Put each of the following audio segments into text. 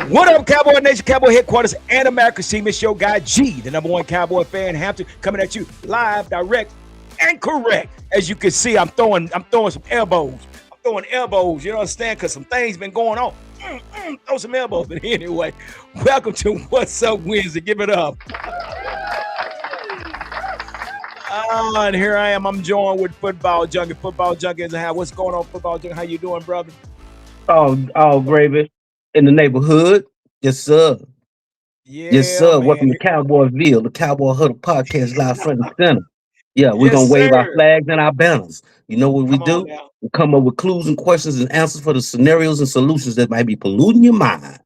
What up, Cowboy Nation, Cowboy Headquarters, and America's team? It's your guy G, the #1 Cowboy fan, Hampton, coming at you live, direct, and correct. As you can see, I'm throwing some elbows. I'm throwing elbows. You understand? Because some things been going on. Throw some elbows. But anyway, welcome to What's Up Wednesday. Give it up. And here I am. I'm joined with Football Junkie. Football Junkie is in the house. What's going on, Football Junkie? How you doing, brother? Oh, gravy in the neighborhood. Yes, sir. Yes, Yeah, sir. man. Welcome to Cowboyville, the Cowboy Huddle podcast, live front and center. Yeah, we're Yes, gonna wave our sir. flags and our banners. You know what we Come on do? now. We come up with clues and questions and answers for the scenarios and solutions that might be polluting your mind.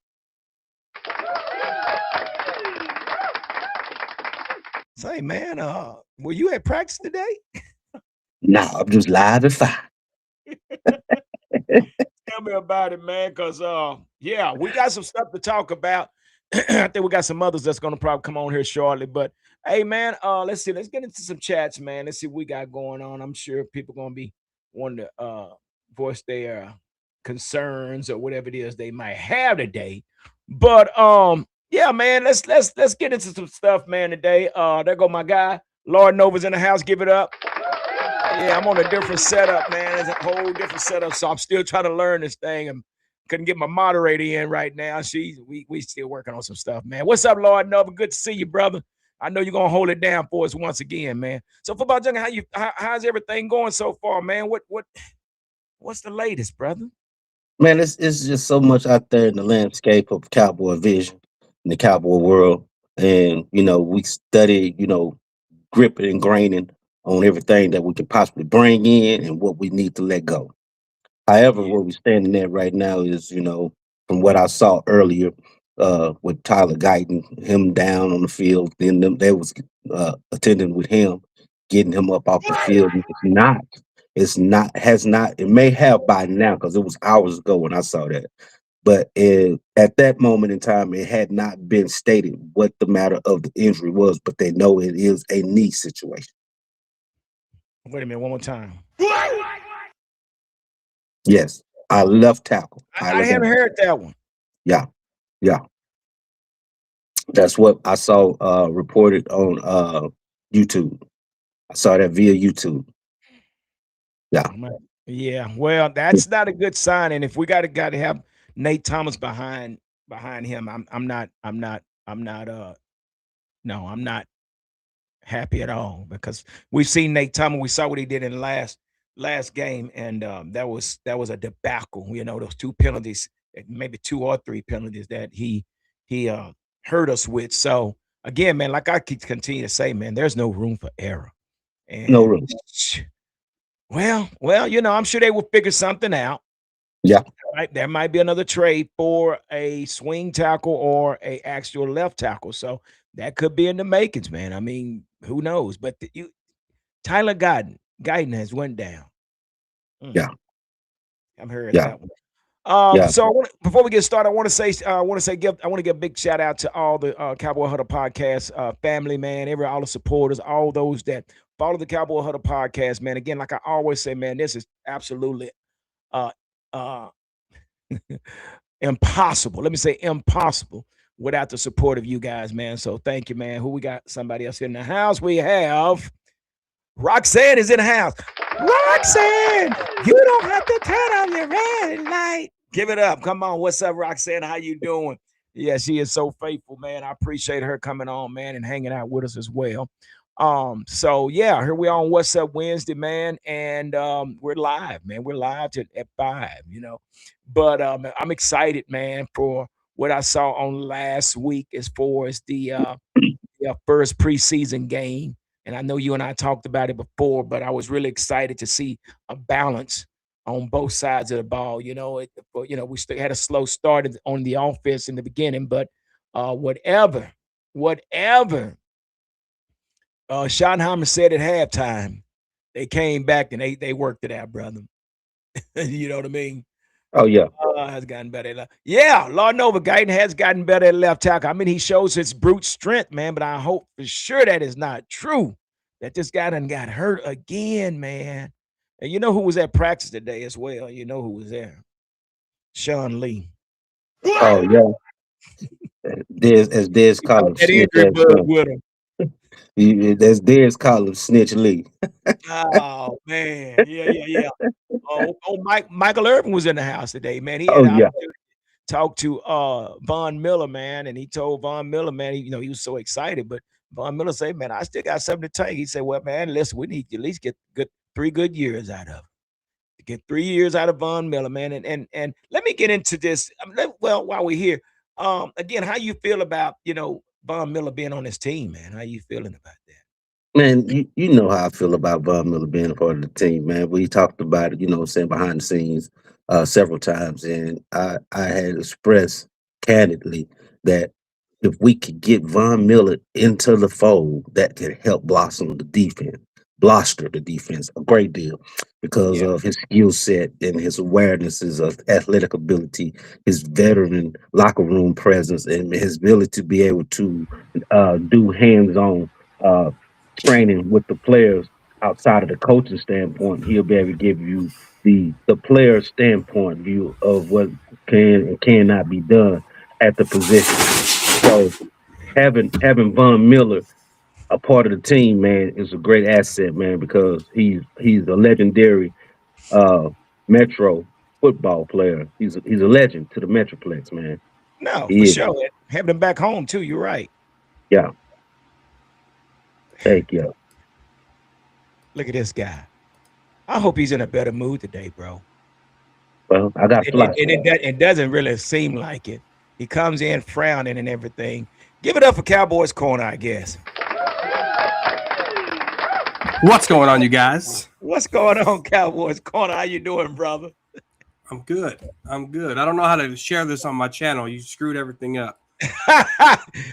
Say, man, were you at practice today? Nah, I'm just live at 5. Tell me about it, man, because yeah, we got some stuff to talk about. I think we got some others that's gonna probably come on here shortly. But hey, man, let's see. Let's get into some chats, man. Let's see what we got going on. I'm sure people gonna be wanting to voice their concerns or whatever it is they might have today. But yeah, man, let's get into some stuff, man, today. There go my guy. Lord Nova's in the house. Give it up. Yeah, I'm on a different setup, man. It's a whole different setup. So I'm still trying to learn this thing. And couldn't get my moderator in right now. We still working on some stuff, man. What's up, Lord Nova? Good to see you, brother. I know you're gonna hold it down for us once again, man. So Football Junkie, how's everything going so far, man? What's the latest, brother? Man, it's just so much out there in the landscape of Cowboy vision in the Cowboy world. And, we study, gripping and graining on everything that we could possibly bring in and what we need to let go. However, Yeah. where we're standing at right now is, from what I saw earlier, with Tyler Guyton, him down on the field, then they was attending with him, getting him up off the field. Has not, it may have by now because it was hours ago when I saw that. But at that moment in time, it had not been stated what the matter of the injury was, but they know it is a knee situation. Wait a minute, one more time. Yes, our left tackle, I Tyler haven't Guyton. heard that one. Yeah, yeah. That's what I saw reported on YouTube. I saw that via YouTube. Yeah. Yeah, well, that's not a good sign. And if we got to have Nate Thomas behind him, I'm not no, I'm not happy at all because we've seen Nate Thomas. We saw what he did in the last game, and that was a debacle. Those 2 penalties, maybe 2 or 3 penalties that he hurt us with. So again, man, like I keep continue to say, man, there's no room for error. No And room. well, I'm sure they will figure something out. Yeah. Right, there might be another trade for a swing tackle or a actual left tackle. So that could be in the makings, man. I mean, who knows? But Tyler Guyton has went down. Yeah. I've heard Yeah. that one. Yeah. So before we get started, I want to give a big shout out to all the Cowboy Huddle podcast family, man. All the supporters, all those that follow the Cowboy Huddle podcast, man. Again, like I always say, man, this is absolutely uh impossible. Let me say impossible without the support of you guys, man. So thank you, man. Who we got? Somebody else in the house. We have Roxanne is in the house. Roxanne, you don't have to turn on your red light. Give it up. Come on. What's up, Roxanne? How you doing? Yeah, she is so faithful, man. I appreciate her coming on, man, and hanging out with us as well. So yeah, here we are on What's Up Wednesday, man, and we're live, man. We're live at 5, But I'm excited, man, for what I saw on last week as far as the first preseason game. And I know you and I talked about it before, but I was really excited to see a balance on both sides of the ball. We still had a slow start on the offense in the beginning, but whatever Schottenheimer said at halftime, they came back and they worked it out, brother. You know what I mean? Oh yeah. Has gotten better. Yeah, Lord Nova Guyton has gotten better at left tackle. I mean, he shows his brute strength, man, but I hope for sure that is not true. That this guy done got hurt again, man. And you know who was at practice today as well? You know who was there? Sean Lee. Oh yeah. As Dez He call brought him, that snitch injury ass bug Lee. with him. As Dez call him, snitch Lee. Oh man, yeah. Michael Irvin was in the house today, man. He had Oh the yeah, opportunity to talk to Von Miller, man, and he told Von Miller, man, he was so excited, but Von Miller said, man, I still got something to take. He said, well, man, listen, we need to at least get 3 good years out of it. To get 3 years out of Von Miller, man. And let me get into this. Well, while we're here, again, how you feel about Von Miller being on this team, man? How you feeling about that? man. You know how I feel about Von Miller being a part of the team, man. We talked about it, what I'm saying, behind the scenes several times, and I had expressed candidly that if we could get Von Miller into the fold, that could help bluster the defense a great deal because Yeah, of his skill set and his awarenesses of athletic ability, his veteran locker room presence, and his ability to be able to do hands-on uh, training with the players outside of the coaching standpoint. He'll be able to give you the player standpoint view of what can and cannot be done at the position. So having Von Miller a part of the team, man, is a great asset, man, because he's a legendary uh Metro football player. He's a legend to the Metroplex, man. no, for He is. sure. Having him back home too. You're right. Yeah. Thank you. Look at this guy. I hope he's in a better mood today, bro. Well, I got And flights for him. it doesn't really seem like it. He comes in frowning and everything. Give it up for Cowboys corner, I guess. What's going on, you guys? What's going on, Cowboys corner? How you doing, brother? I'm good. I'm good. I don't know how to share this on my channel. You screwed everything up.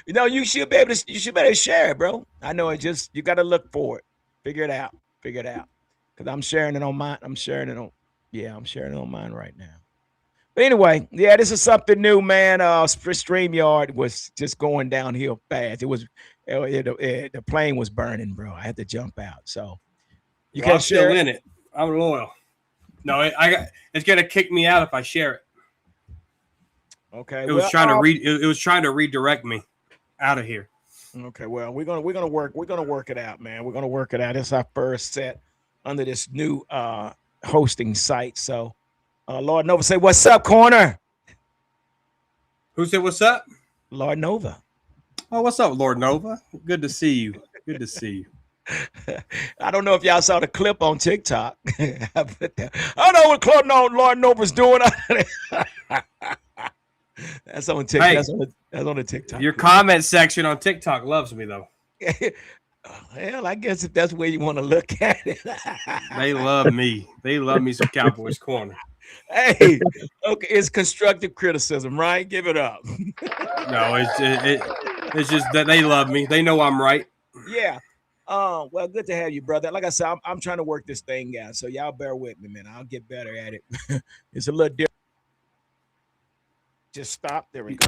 You should be able to share it, bro. I know it just you gotta look for it. Figure it out. Figure it out. Cause I'm sharing it on mine. I'm sharing it on mine right now. But anyway, yeah, this is something new, man. StreamYard was just going downhill fast. It was the plane was burning, bro. I had to jump out. So you Well, I'm can't share still it? in it. I'm loyal. No, it's gonna kick me out if I share it. Okay. It was Well, trying to it was trying to redirect me out of here. okay, well, we're gonna work it out, man. We're gonna work it out. It's our first set under this new hosting site. So Lord Nova say, what's up, corner? Who said what's up? Lord Nova. Oh, what's up, Lord Nova? Good to see you. Good to see you. I don't know if y'all saw the clip on TikTok. I don't know what Lord Nova's doing. That's on TikTok. Hey, that's on the TikTok. your comment section on TikTok loves me though. Well, I guess if that's where you want to look at it. They love me. They love me some Cowboys corner. Hey, okay, it's constructive criticism, right? Give it up. No, it's just that they love me. They know I'm right. Yeah. Well, good to have you, brother. Like I said, I'm trying to work this thing out, so y'all bear with me, man. I'll get better at it. It's a little different. Just stop. There we go.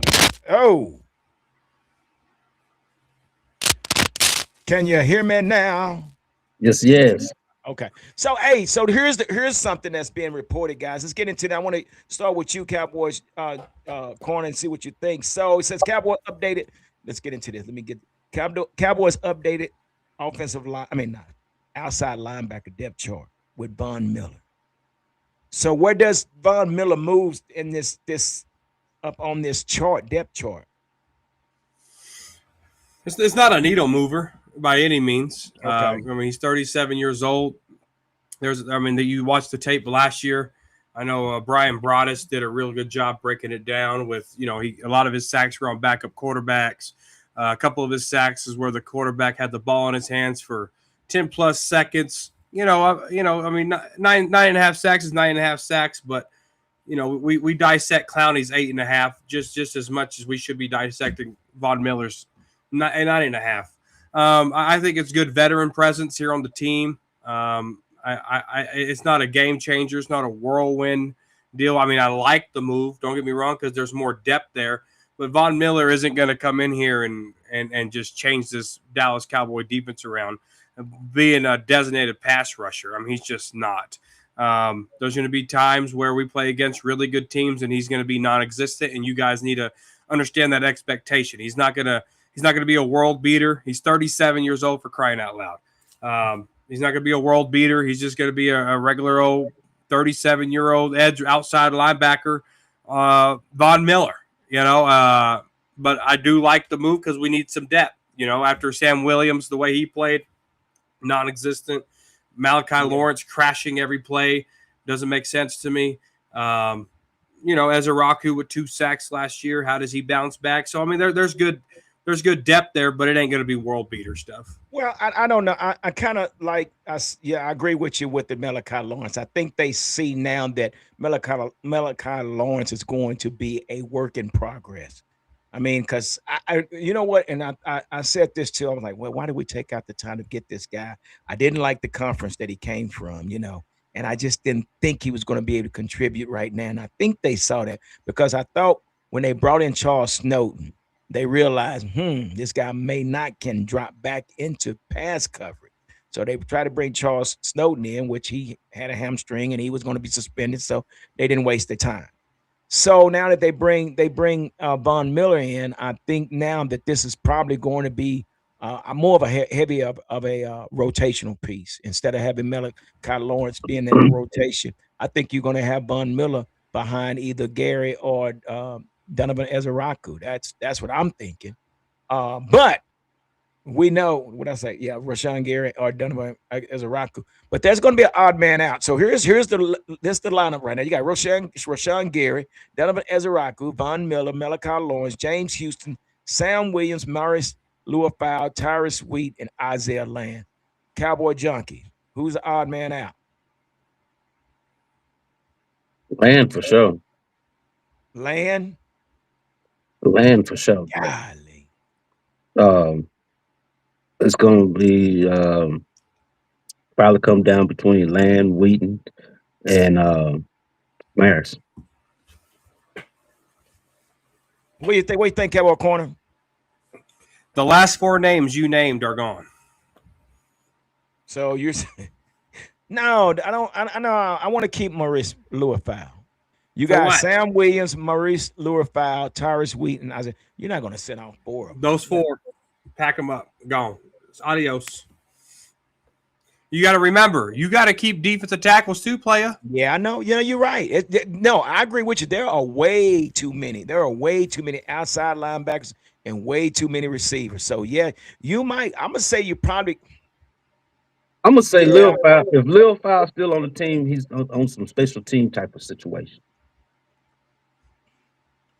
Oh, can you hear me now? Yes, yes. Okay. So hey, so here's something that's being reported, guys. Let's get into that. I want to start with you, Cowboys corner, and see what you think. So it says Cowboys updated. Let's get into this. Let me get Cowboys updated offensive line. I mean, not outside linebacker depth chart with Von Miller. So where does Von Miller move in this up on this chart, depth chart? It's not a needle mover by any means. Okay. I mean, he's 37 years old. You watched the tape last year. I know Brian Broaddus did a real good job breaking it down with, a lot of his sacks were on backup quarterbacks. A couple of his sacks is where the quarterback had the ball in his hands for 10 plus seconds. I mean, nine and a half sacks is 9.5 sacks, but we dissect Clowney's 8.5 just as much as we should be dissecting Von Miller's 9.5. I think it's good veteran presence here on the team. It's not a game changer. It's not a whirlwind deal. I mean, I like the move. Don't get me wrong, because there's more depth there. But Von Miller isn't going to come in here and just change this Dallas Cowboy defense around, being a designated pass rusher. I mean, he's just not. There's going to be times where we play against really good teams and he's going to be non-existent, and you guys need to understand that expectation. He's not gonna be a world beater. He's 37 years old, for crying out loud. He's not gonna be a world beater. He's just gonna be a regular old 37-year-old edge outside linebacker, Von Miller. But I do like the move because we need some depth. After Sam Williams, the way he played, non-existent. Malachi Lawrence crashing every play doesn't make sense to me. Ezeraku with 2 sacks last year. How does he bounce back? So I mean, there's good depth there, but it ain't going to be world beater stuff. Well, I don't know. I kind of like, I agree with you with the Malachi Lawrence. I think they see now that Malachi Lawrence is going to be a work in progress. I mean, because you know what, and I said this too. I was like, well, why did we take out the time to get this guy? I didn't like the conference that he came from, and I just didn't think he was going to be able to contribute right now. And I think they saw that because I thought when they brought in Charles Snowden, they realized, this guy may not can drop back into pass coverage. So they tried to bring Charles Snowden in, which he had a hamstring and he was going to be suspended. So they didn't waste their time. So now that they bring Von Miller in, I think now that this is probably going to be more of a heavy of a rotational piece instead of having Malachi Lawrence being in the rotation. I think you're going to have Von Miller behind either Gary or Donovan Ezeraku. That's what I'm thinking. But we know what I say. Yeah, Rashawn Gary or Donovan Ezeraku. But there's going to be an odd man out. So here's the lineup right now. You got Rashawn Gary, Donovan Ezeraku, Von Miller, Malachi Lawrence, James Houston, Sam Williams, Maurice Luafau, Tyrus Wheat, and Isaiah Land. Cowboy Junkie. Who's the odd man out? Land for sure. Land for sure. Golly. It's going to be probably come down between Land, Wheaton, and Maris. What do you think, Cowboy Corner? The last 4 names you named are gone. So you're saying, no, I don't. I know. I want to keep Maurice Luafau. You got Sam Williams, Maurice Luafau, Tyrus Wheaton. I said, you're not going to send out 4 of them. Those 4, pack them up, gone. Adios. You got to remember, you got to keep defensive tackles too, player. Yeah, I know. You're right. No, I agree with you. There are way too many. There are way too many outside linebackers and way too many receivers. So yeah, you might. I'm gonna say you probably. I'm gonna say Lil File. If Lil File's still on the team, he's on some special team type of situation.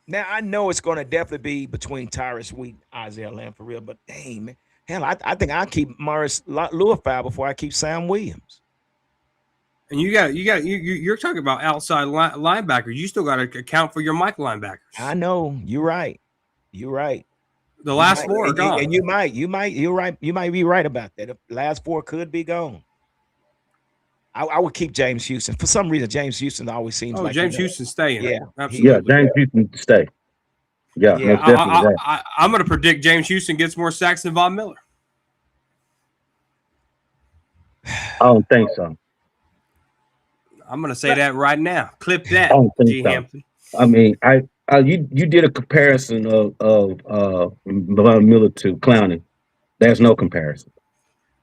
Now I know it's going to definitely be between Tyrus Wheat and Isaiah Lamb for real, but dang man, hell, I think I keep Maurice Luafau before I keep Sam Williams. And you're talking about outside linebackers. You still got to account for your Mike linebackers. I know you're right. You're right. The last 4 are gone, and you're right. You might be right about that. The last 4 could be gone. I would keep James Houston for some reason. James Houston always seems like James Houston staying. Yeah, absolutely. Yeah, James Houston stay. Yeah, most definitely. I'm going to predict James Houston gets more sacks than Von Miller. I don't think so. I'm going to say that right now. Clip that, G. Hampton. I mean, you did a comparison of Von Miller to Clowney. There's no comparison.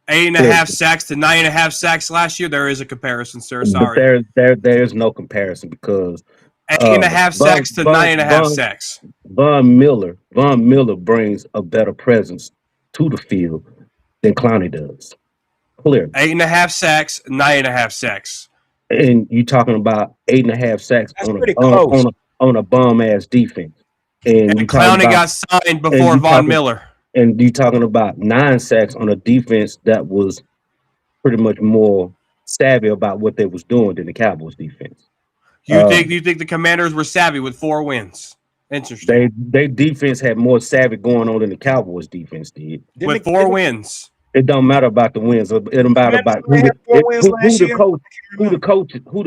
8.5 sacks to 9.5 sacks last year. There is a comparison, sir. Sorry. There's no comparison because 8.5 sacks to 9.5 sacks. Von Miller brings a better presence to the field than Clowney does. Clearly. 8.5 sacks, 9.5 sacks. And you're talking about 8.5 sacks on a bum ass defense. And Clowney got signed before Von Miller. And you're talking about 9 sacks on a defense that was pretty much more savvy about what they was doing than the Cowboys defense. You think the Commanders were savvy with 4 wins? Interesting. They defense had more savvy going on than the Cowboys defense did. With 4 wins. It don't matter about the wins. It don't matter about who the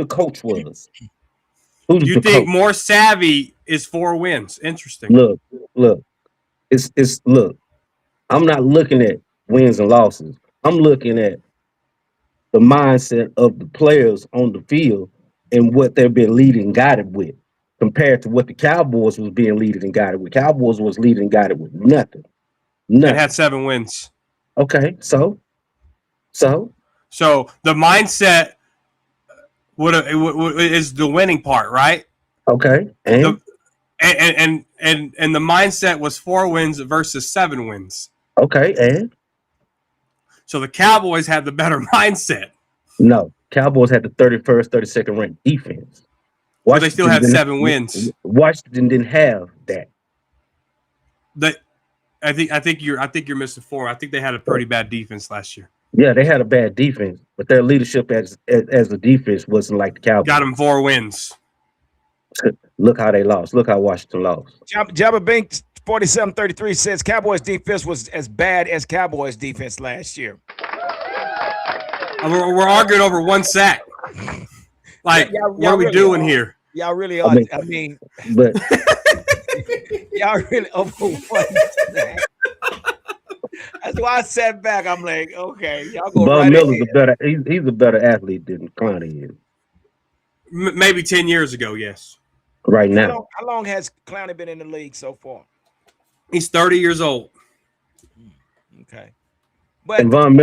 coach was. You think more savvy is 4 wins? Interesting. Look. Look. I'm not looking at wins and losses. I'm looking at the mindset of the players on the field and what they've been leading guided with. compared to what the Cowboys was being leaded and guided with. Cowboys was leading and guided with nothing. And had 7 wins. Okay, so the mindset is the winning part, right? okay, and the mindset was 4 wins versus 7 wins. Okay, and so the Cowboys had the better mindset. No, Cowboys had the 31st, 32nd ranked defense. But they still had 7 wins. Washington didn't have that. I think you're missing 4. I think they had a pretty bad defense last year. Yeah, they had a bad defense, but their leadership as a defense wasn't like the Cowboys. Got them 4 wins. Look how they lost. Look how Washington lost. Jabba Binks 4733 says Cowboys defense was as bad as Cowboys defense last year. We're arguing over 1 sack. Like, what are we doing here? Y'all really are. I mean but y'all really over 1 sack. That's why I sat back. I'm like, okay, y'all go. Von Miller's a better. He's a better athlete than Clowney is. Maybe 10 years ago, yes. Right now. How long has Clowney been in the league so far? He's 30 years old. Okay. But and Von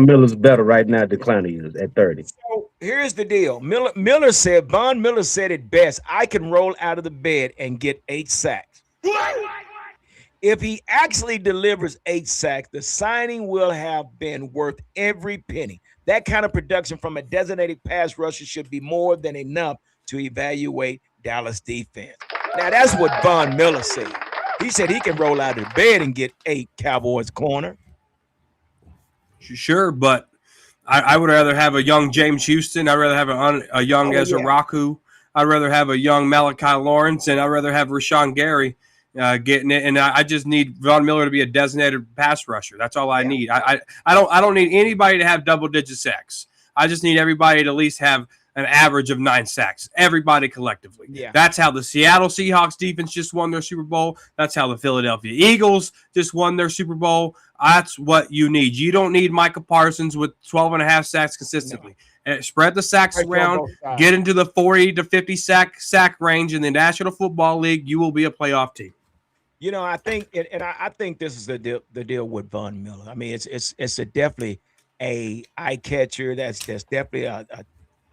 Miller's better right now than Clowney is at 30. So here's the deal. Von Miller said it best. I can roll out of the bed and get 8 sacks. If he actually delivers 8 sacks, the signing will have been worth every penny. That kind of production from a designated pass rusher should be more than enough to evaluate Dallas defense. Now, that's what Von Miller said. He said he can roll out of the bed and get 8 Cowboys corner. Sure, but I would rather have a young James Houston. I'd rather have a young Ezra Raku. I'd rather have a young Malachi Lawrence, and I'd rather have Rashawn Gary getting it. And I just need Von Miller to be a designated pass rusher. That's all I need. I don't need anybody to have double-digit sacks. I just need everybody to at least have an average of 9 sacks. Everybody collectively. Yeah. That's how the Seattle Seahawks defense just won their Super Bowl. That's how the Philadelphia Eagles just won their Super Bowl. That's what you need. You don't need Micah Parsons with 12.5 sacks consistently. No. Spread the sacks around. Get into the 40 to 50 sack range in the National Football League. You will be a playoff team. You know, I think, and I think this is the deal with Von Miller. I mean, it's definitely a eye catcher. That's definitely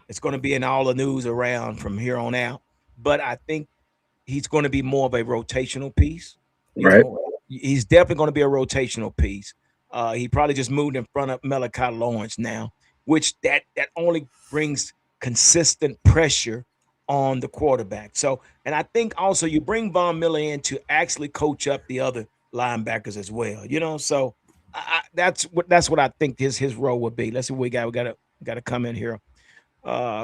it's going to be in all the news around from here on out. But I think he's going to be more of a rotational piece. Right. He's definitely going to be a rotational piece. He probably just moved in front of Malachi Lawrence now, which that only brings consistent pressure on the quarterback. So, and I think also you bring Von Miller in to actually coach up the other linebackers as well. You know, so that's what I think his role would be. Let's see what we got. We got to come in here.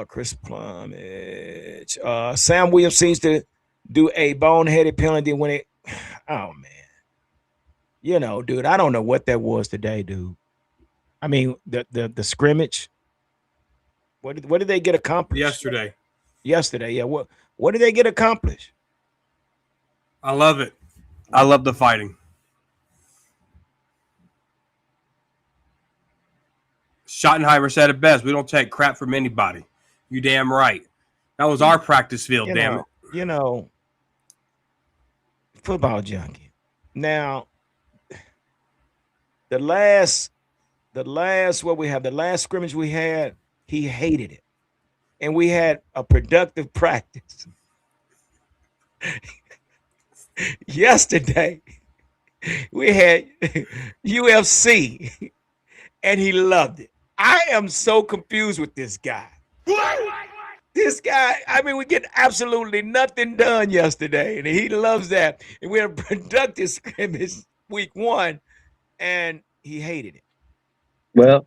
Chris Plumage. Sam Williams seems to do a boneheaded penalty when it. Oh man, you know, dude, I don't know what that was today, dude. I mean, the scrimmage. What did they get accomplished yesterday? Yeah. What did they get accomplished? I love it. I love the fighting. Schottenheimer said it best. We don't take crap from anybody. You damn right. That was our practice field, damn it. You know, football junkie. Now, the last scrimmage we had, he hated it. And we had a productive practice. Yesterday, we had UFC, and he loved it. I am so confused with this guy. This guy, I mean, we get absolutely nothing done yesterday, and he loves that. And we had a productive scrimmage week 1, and he hated it. Well,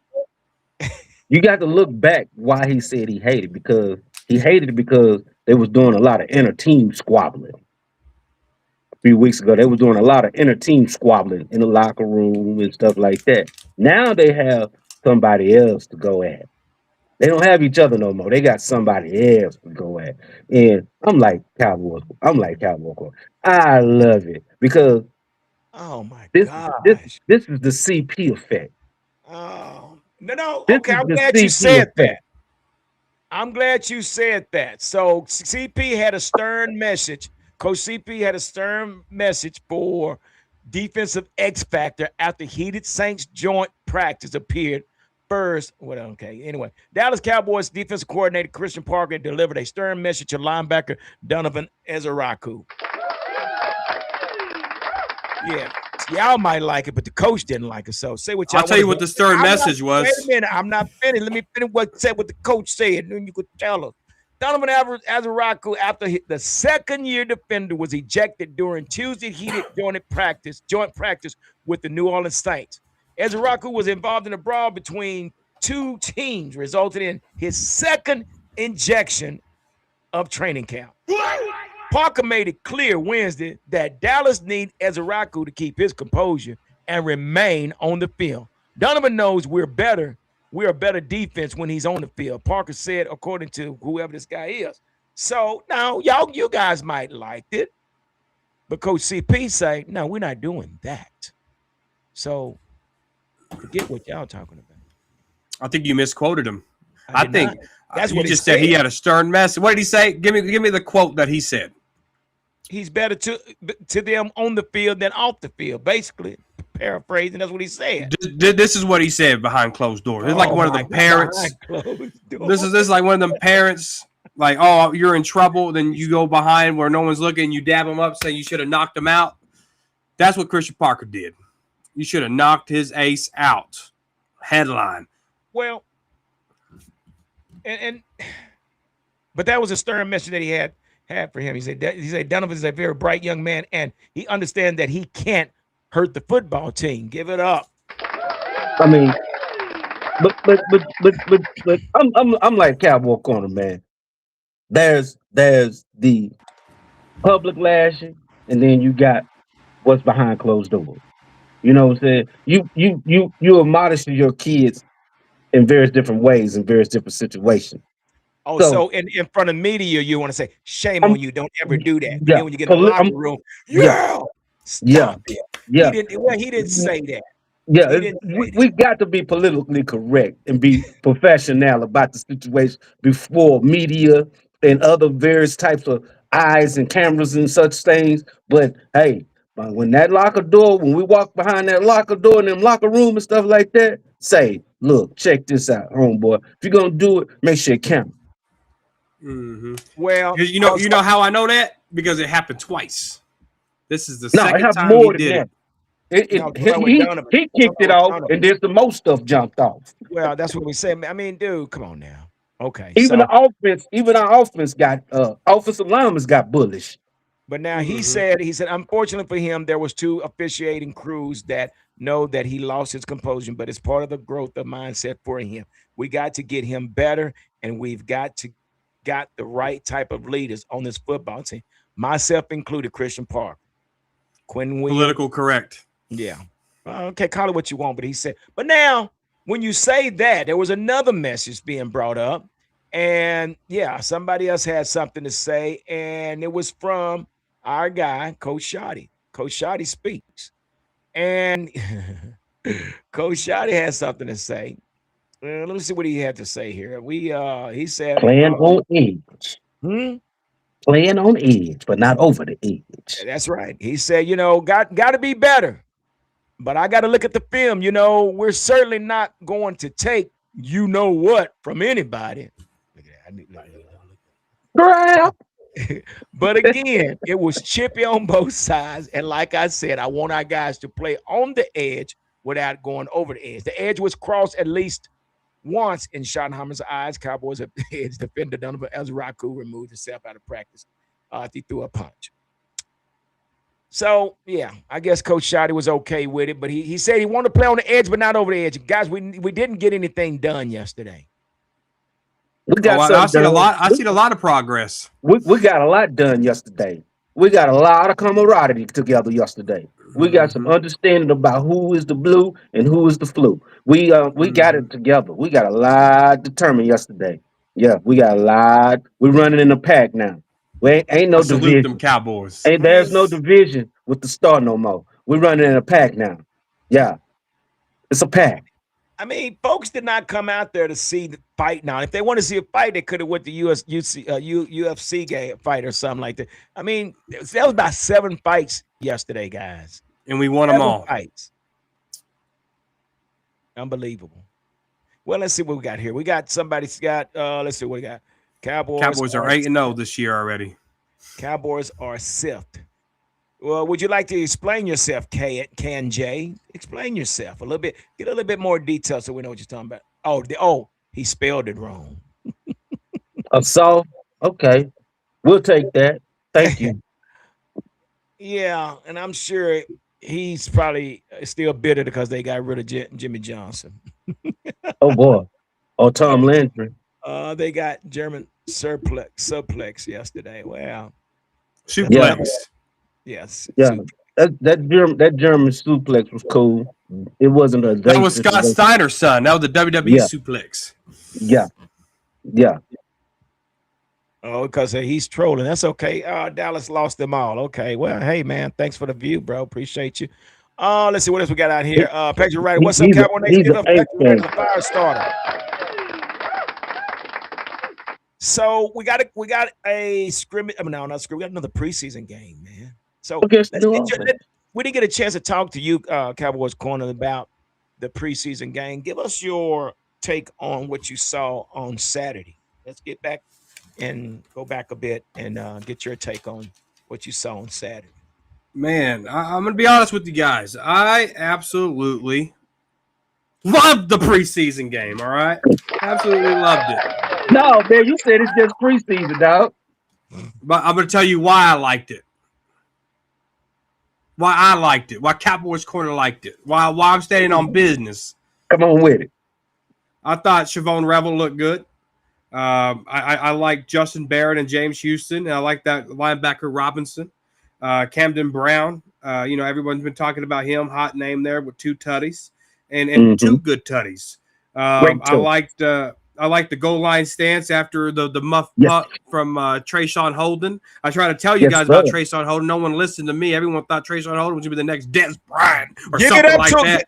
you got to look back why he said he hated it because they was doing a lot of inter-team squabbling. A few weeks ago, they were doing a lot of inter-team squabbling in the locker room and stuff like that. Now they have somebody else to go at. They don't have each other no more. They got somebody else to go at. And I'm like Cowboys. I love it because oh my gosh. This is the CP effect. Oh. No. Okay, I'm glad you said that. I'm glad you said that. So CP had a stern message. Coach CP had a stern message for defensive X factor after heated Saints joint practice appeared first. Well, okay. Anyway, Dallas Cowboys defensive coordinator Christian Parker delivered a stern message to linebacker Donovan Ezeraku. Yeah. Y'all might like it, but the coach didn't like it. So say what y'all I'll tell you what do. the stern message was. Wait a minute. I'm not finished. Let me finish what the coach said, and then you could tell us. Donovan Ezeraku, after the second-year defender, was ejected during Tuesday heated joint practice with the New Orleans Saints. Ezeraku was involved in a brawl between two teams, resulting in his second injection of training camp. Parker made it clear Wednesday that Dallas needs Ezeraku to keep his composure and remain on the field. Donovan knows we're a better defense when he's on the field, Parker said, according to whoever this guy is. So now, you guys might like it, but Coach CP say, no, we're not doing that. So forget what y'all talking about. I think you misquoted him. I think that's you what just said. He had a stern message. What did he say? Give me the quote that he said. He's better to them on the field than off the field. Basically, paraphrasing, that's what he said. This is what he said behind closed doors. It's like one of the parents. This is like one of them parents. Like, oh, you're in trouble. Then you go behind where no one's looking. You dab him up, saying you should have knocked him out. That's what Christian Parker did. You should have knocked his ace out. Headline. Well, but that was a stern message that he had for him. He said Donovan is a very bright young man, and he understands that he can't hurt the football team. Give it up. I mean, but I'm like Cowboy corner, man. There's the public lashing, and then you got what's behind closed doors. You know what I'm saying? You admonish your kids in various different ways in various different situations. Oh, so in front of media, you want to say, shame on you. Don't ever do that. But then when you get in the locker room, stop it. He didn't say that. Yeah, we got to be politically correct and be professional about the situation before media and other various types of eyes and cameras and such things. But hey, when we walk behind that locker door in them locker room and stuff like that, say, look, check this out, homeboy. If you're gonna do it, make sure it counts. Mm-hmm. Well, you know how I know that? Because it happened twice. This is the second time more he did that. it. He kicked it off, and there's the most stuff jumped off. Well, that's what we say. I mean, dude, come on now. Okay. Even our offense got offensive linemen got bullish. But now he said, unfortunately for him, there was two officiating crews that know that he lost his composure, but it's part of the growth of mindset for him. We got to get him better, and we've got the right type of leaders on this football team, myself included, Christian Parker, Quinn Williams. Political correct. Yeah. Okay, call it what you want, but he said, but now when you say that, there was another message being brought up, and yeah, somebody else had something to say, and it was from our guy, Coach Shoddy. Coach Shoddy speaks, and Coach Shoddy has something to say. Let me see what he had to say here. He said playing on edge. Playing on edge, but not over the edge. That's right. He said, got to be better. But I got to look at the film. We're certainly not going to take what from anybody. Grab. But again, it was chippy on both sides. And like I said, I want our guys to play on the edge without going over the edge. The edge was crossed at least once in Schottenheimer's eyes. Cowboys edge defender Donovan Ezeraku removed himself out of practice if he threw a punch. So, yeah, I guess Coach Shoddy was okay with it, but he said he wanted to play on the edge, but not over the edge. Guys, we didn't get anything done yesterday. I seen a lot of progress. We got a lot done yesterday. We got a lot of camaraderie together yesterday. We got some understanding about who is the blue and who is the flu. We got it together. We got a lot determined yesterday. Yeah, we got a lot. We're running in a pack now. We ain't no division. Them Cowboys. There's no division with the star no more. We're running in a pack now. Yeah, it's a pack. I mean, folks did not come out there to see the fight. Now, if they want to see a fight, they could have went to UFC game fight or something like that. I mean, that was about 7 fights yesterday, guys. And we won them 7 all. fights. Unbelievable. Well, let's see what we got here. We got somebody's got. Let's see what we got. Cowboys are 8-0 this year already. Cowboys are sift. Well, would you like to explain yourself, Can J? Explain yourself a little bit. Get a little bit more detail so we know what you're talking about. He spelled it wrong. So okay, we'll take that. Thank you. Yeah, and I'm sure he's probably still bitter because they got rid of Jimmy Johnson. Oh boy. Oh, Tom Landry. They got German suplex yesterday. Wow. Suplex. Yes. Yeah. That German suplex was cool. It wasn't a That was Scott Steiner's son. That was the WWE suplex. Yeah. Oh, because he's trolling. That's okay. Dallas lost them all. Okay. Well, hey, man. Thanks for the view, bro. Appreciate you. Let's see what else we got out here. Patrick Wright. What's up, Cowboy Nation? Give up Patrick Wright, the fire starter. So we got a scrimmage. I mean, no, not scrimmage. We got another preseason game, man. So we didn't get a chance to talk to you, Cowboys Corner, about the preseason game. Give us your take on what you saw on Saturday. Let's get back and go back a bit and get your take on what you saw on Saturday. Man, I'm going to be honest with you guys. I absolutely loved the preseason game, all right? Absolutely loved it. No, man, you said it's just preseason, dog. But I'm going to tell you why I liked it. Why Cowboys Corner liked it. Why I'm standing on business. Come on with it. I thought Siobhan Revel looked good. I like Justin Barrett and James Houston. And I like that linebacker Robinson. Camden Brown. Everyone's been talking about him. Hot name there with 2 tutties and 2 good tutties. I like the goal line stance after the muff putt from Trayshawn Holden. I try to tell you guys about Trayshawn Holden. No one listened to me. Everyone thought Trayshawn Holden was going to be the next Des Bryant or something like that.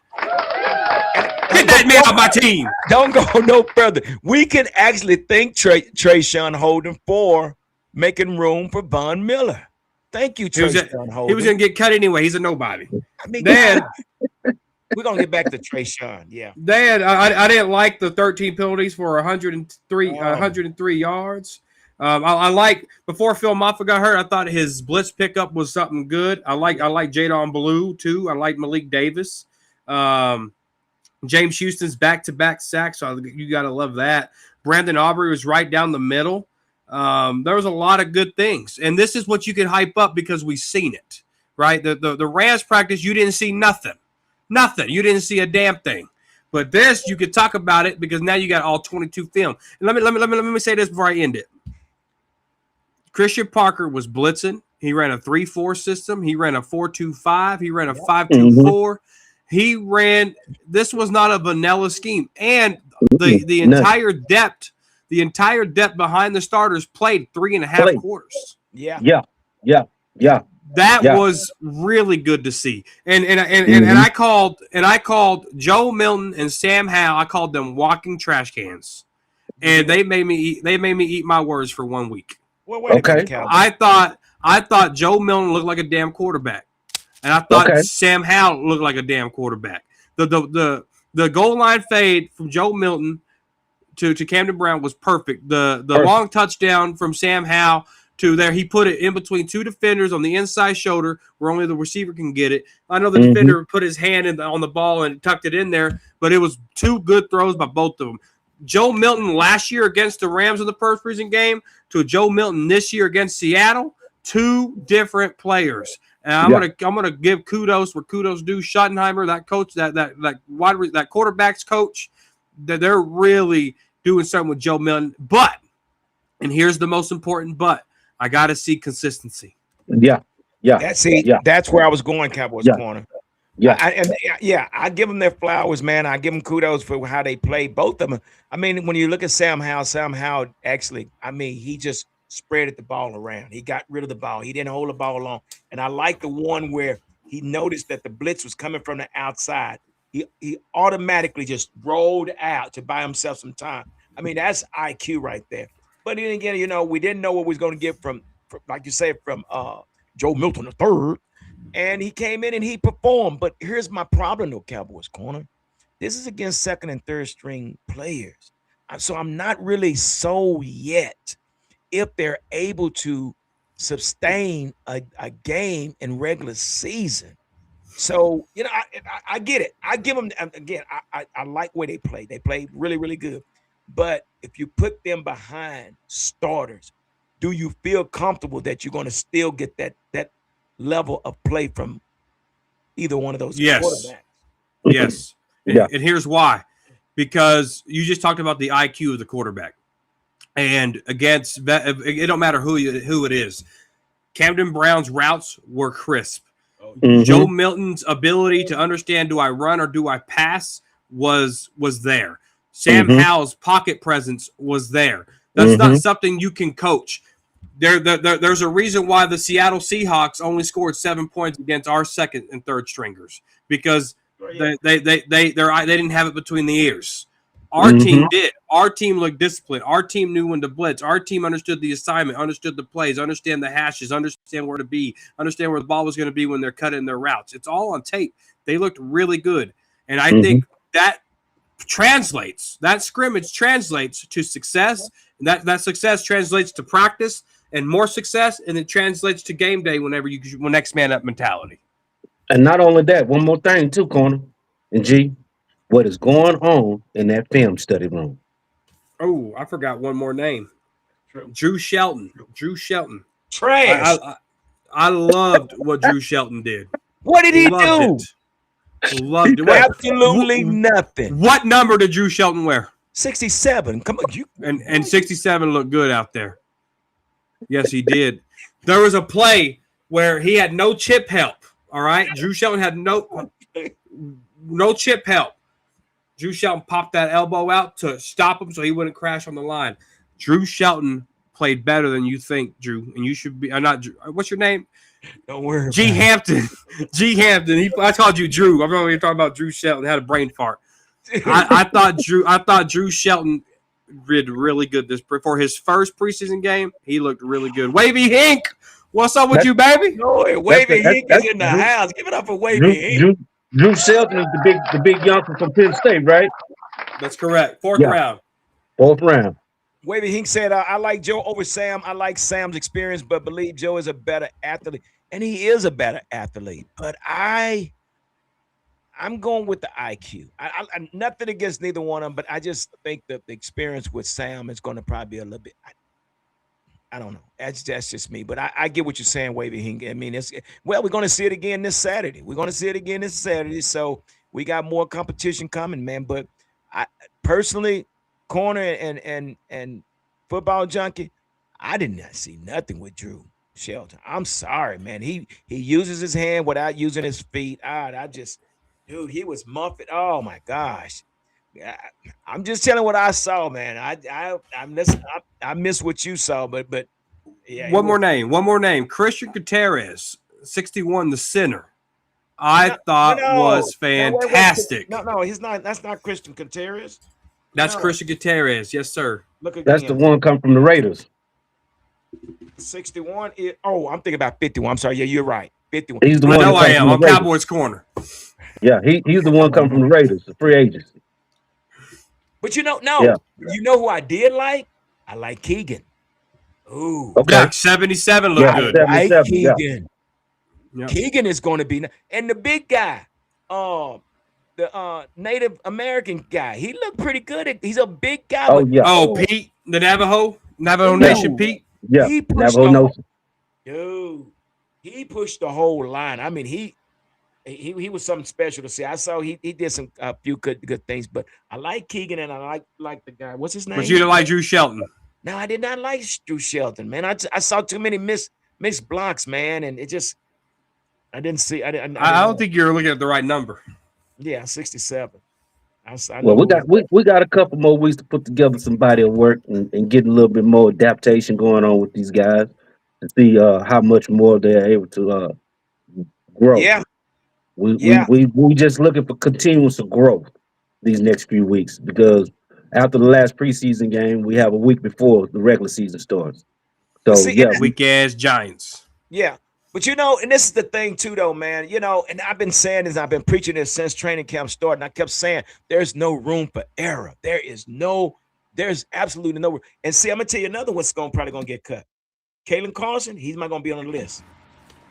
Get that man off my team. Don't go no further. We can actually thank Trayshawn Holden for making room for Von Miller. Thank you, Trayshawn Holden. He was going to get cut anyway. He's a nobody. I mean, Dad, we're going to get back to Trayshawn. Yeah. Dad, I didn't like the 13 penalties for 103 yards. I like, before Phil Moffitt got hurt, I thought his blitz pickup was something good. I like Jadon Blue, too. I like Malik Davis. James Houston's back-to-back sacks, so you got to love that. Brandon Aubrey was right down the middle. There was a lot of good things. And this is what you can hype up because we've seen it, right? The Rams practice, you didn't see nothing. Nothing. You didn't see a damn thing. But this, you could talk about it because now you got all 22 film. And let me say this before I end it. Christian Parker was blitzing. He ran a 3-4 system. He ran a 4-2-5. He ran a 5-2-4. He ran. This was not a vanilla scheme, and the entire depth behind the starters played 3.5 quarters. Yeah. That was really good to see. And I called Joe Milton and Sam Howell. I called them walking trash cans, and they made me eat my words for 1 week. Well, wait a minute, I thought Joe Milton looked like a damn quarterback, and I thought Sam Howell looked like a damn quarterback. The goal line fade from Joe Milton to Camden Brown was perfect. The long touchdown from Sam Howell to there, he put it in between 2 defenders on the inside shoulder where only the receiver can get it. I know the defender put his hand on the ball and tucked it in there, but it was 2 good throws by both of them. Joe Milton last year against the Rams in the first preseason game to Joe Milton this year against Seattle, 2 different players. And I'm gonna give kudos where kudos due. Schottenheimer, that coach, that quarterback's coach, that they're really doing something with Joe Milton. But, and here's the most important but, I got to see consistency. Yeah. That's where I was going, Cowboys Corner. I give them their flowers, man. I give them kudos for how they play, both of them. I mean, when you look at Sam Howell actually, I mean, he just spreaded the ball around. He got rid of the ball. He didn't hold the ball long. And I like the one where he noticed that the blitz was coming from the outside. he automatically just rolled out to buy himself some time. I mean, that's IQ right there. But then again, we didn't know what we was going to get from, like you said, from Joe Milton III, and he came in and he performed. But here's my problem, though, Cowboys corner. This is against second and third string players, so I'm not really sold yet if they're able to sustain a game in regular season. So, I get it. I give them, again, I like where they play. They play really, really good. But if you put them behind starters, do you feel comfortable that you're going to still get that level of play from either one of those quarterbacks? Yes. Yeah. And here's why. Because you just talked about the IQ of the quarterback. And against, it don't matter who it is. Camden Brown's routes were crisp. Mhm. Joe Milton's ability to understand, do I run or do I pass, was there. Sam Howell's pocket presence was there. That's not something you can coach. There's a reason why the Seattle Seahawks only scored 7 points against our second and third stringers, because they didn't have it between the ears. Our team did. Our team looked disciplined. Our team knew when to blitz. Our team understood the assignment, understood the plays, understand the hashes, understand where to be, understand where the ball was going to be when they're cutting their routes. It's all on tape. They looked really good. And I think that translates, that scrimmage translates to success. And that success translates to practice and more success. And it translates to game day whenever next man up mentality. And not only that, one more thing too, corner and G. What is going on in that film study room? Oh, I forgot one more name. Drew Shelton. Trash. I loved what Drew Shelton did. What did he do? Loved it. Absolutely nothing. What number did Drew Shelton wear? 67. Come on, and 67 looked good out there. Yes, he did. There was a play where he had no chip help. All right, Drew Shelton had no chip help. Drew Shelton popped that elbow out to stop him so he wouldn't crash on the line. Drew Shelton played better than you think, Drew, and you should be. Not Drew. What's your name? Don't worry. G. Hampton. G. Hampton. I called you Drew. I'm only talking about Drew Shelton. Had a brain fart. I thought Drew Shelton did really good for his first preseason game. He looked really good. Wavy Hink, what's up with you, baby? No, Wavy Hink is in the house. Give it up for Wavy Hink. Drew Shelton is the big youngster from Penn State, right? That's correct. Fourth round. Wavy Hink said, I like Joe over Sam. I like Sam's experience, but believe Joe is a better athlete. And he is a better athlete. But I'm going with the IQ. I nothing against neither one of them, but I just think that the experience with Sam is going to probably be a little bit. I don't know. That's just me. But I get what you're saying, Wavy Hink. I mean, we're going to see it again this Saturday. So we got more competition coming, man. But I personally, corner and football junkie, I did not see nothing with Drew Shelton. I'm sorry, man. He uses his hand without using his feet. Dude, he was muffled. Oh my gosh. I'm just telling what I saw, man. I miss what you saw, but yeah. One more name. Christian Gutierrez, 61, the center. I thought was fantastic. No, he's not. That's not Christian Gutierrez. That's Christian Gutierrez. Yes, sir. Look again. That's the one come from the Raiders. 61. I'm thinking about 51. I'm sorry. Yeah, you're right. 51. He's the one. I am. I'm Cowboys corner. Yeah, he's the one come from the Raiders, the free agency. But you know who I did like? I like Keegan. Ooh. Okay. 77 looked good. I like Keegan. Yeah. Keegan is going to be, and the big guy, the Native American guy, he looked pretty good. He's a big guy. Pete, the Navajo Nation, Pete. Yeah, he Navajo Nation. Dude, he pushed the whole line. I mean, he was something special to see. I saw he did a few good things, but I like Keegan and I like the guy. What's his name? But you didn't like Drew Shelton. No, I did not like Drew Shelton, man. I saw too many missed blocks, man, and it just I didn't see. I don't think you're looking at the right number. Yeah, 67. We got a couple more weeks to put together some body of work and get a little bit more adaptation going on with these guys to see how much more they're able to grow. Yeah. We just looking for continuous growth these next few weeks because after the last preseason game, we have a week before the regular season starts. But So see, and yeah, Weak ass Giants. yeah. But and this is the thing too, though, man. And I've been saying this, I've been preaching this since training camp started. And I kept saying there's no room for error. There's absolutely no room. And see, I'm gonna tell you another one's probably gonna get cut. Kalen Carson, he's not gonna be on the list.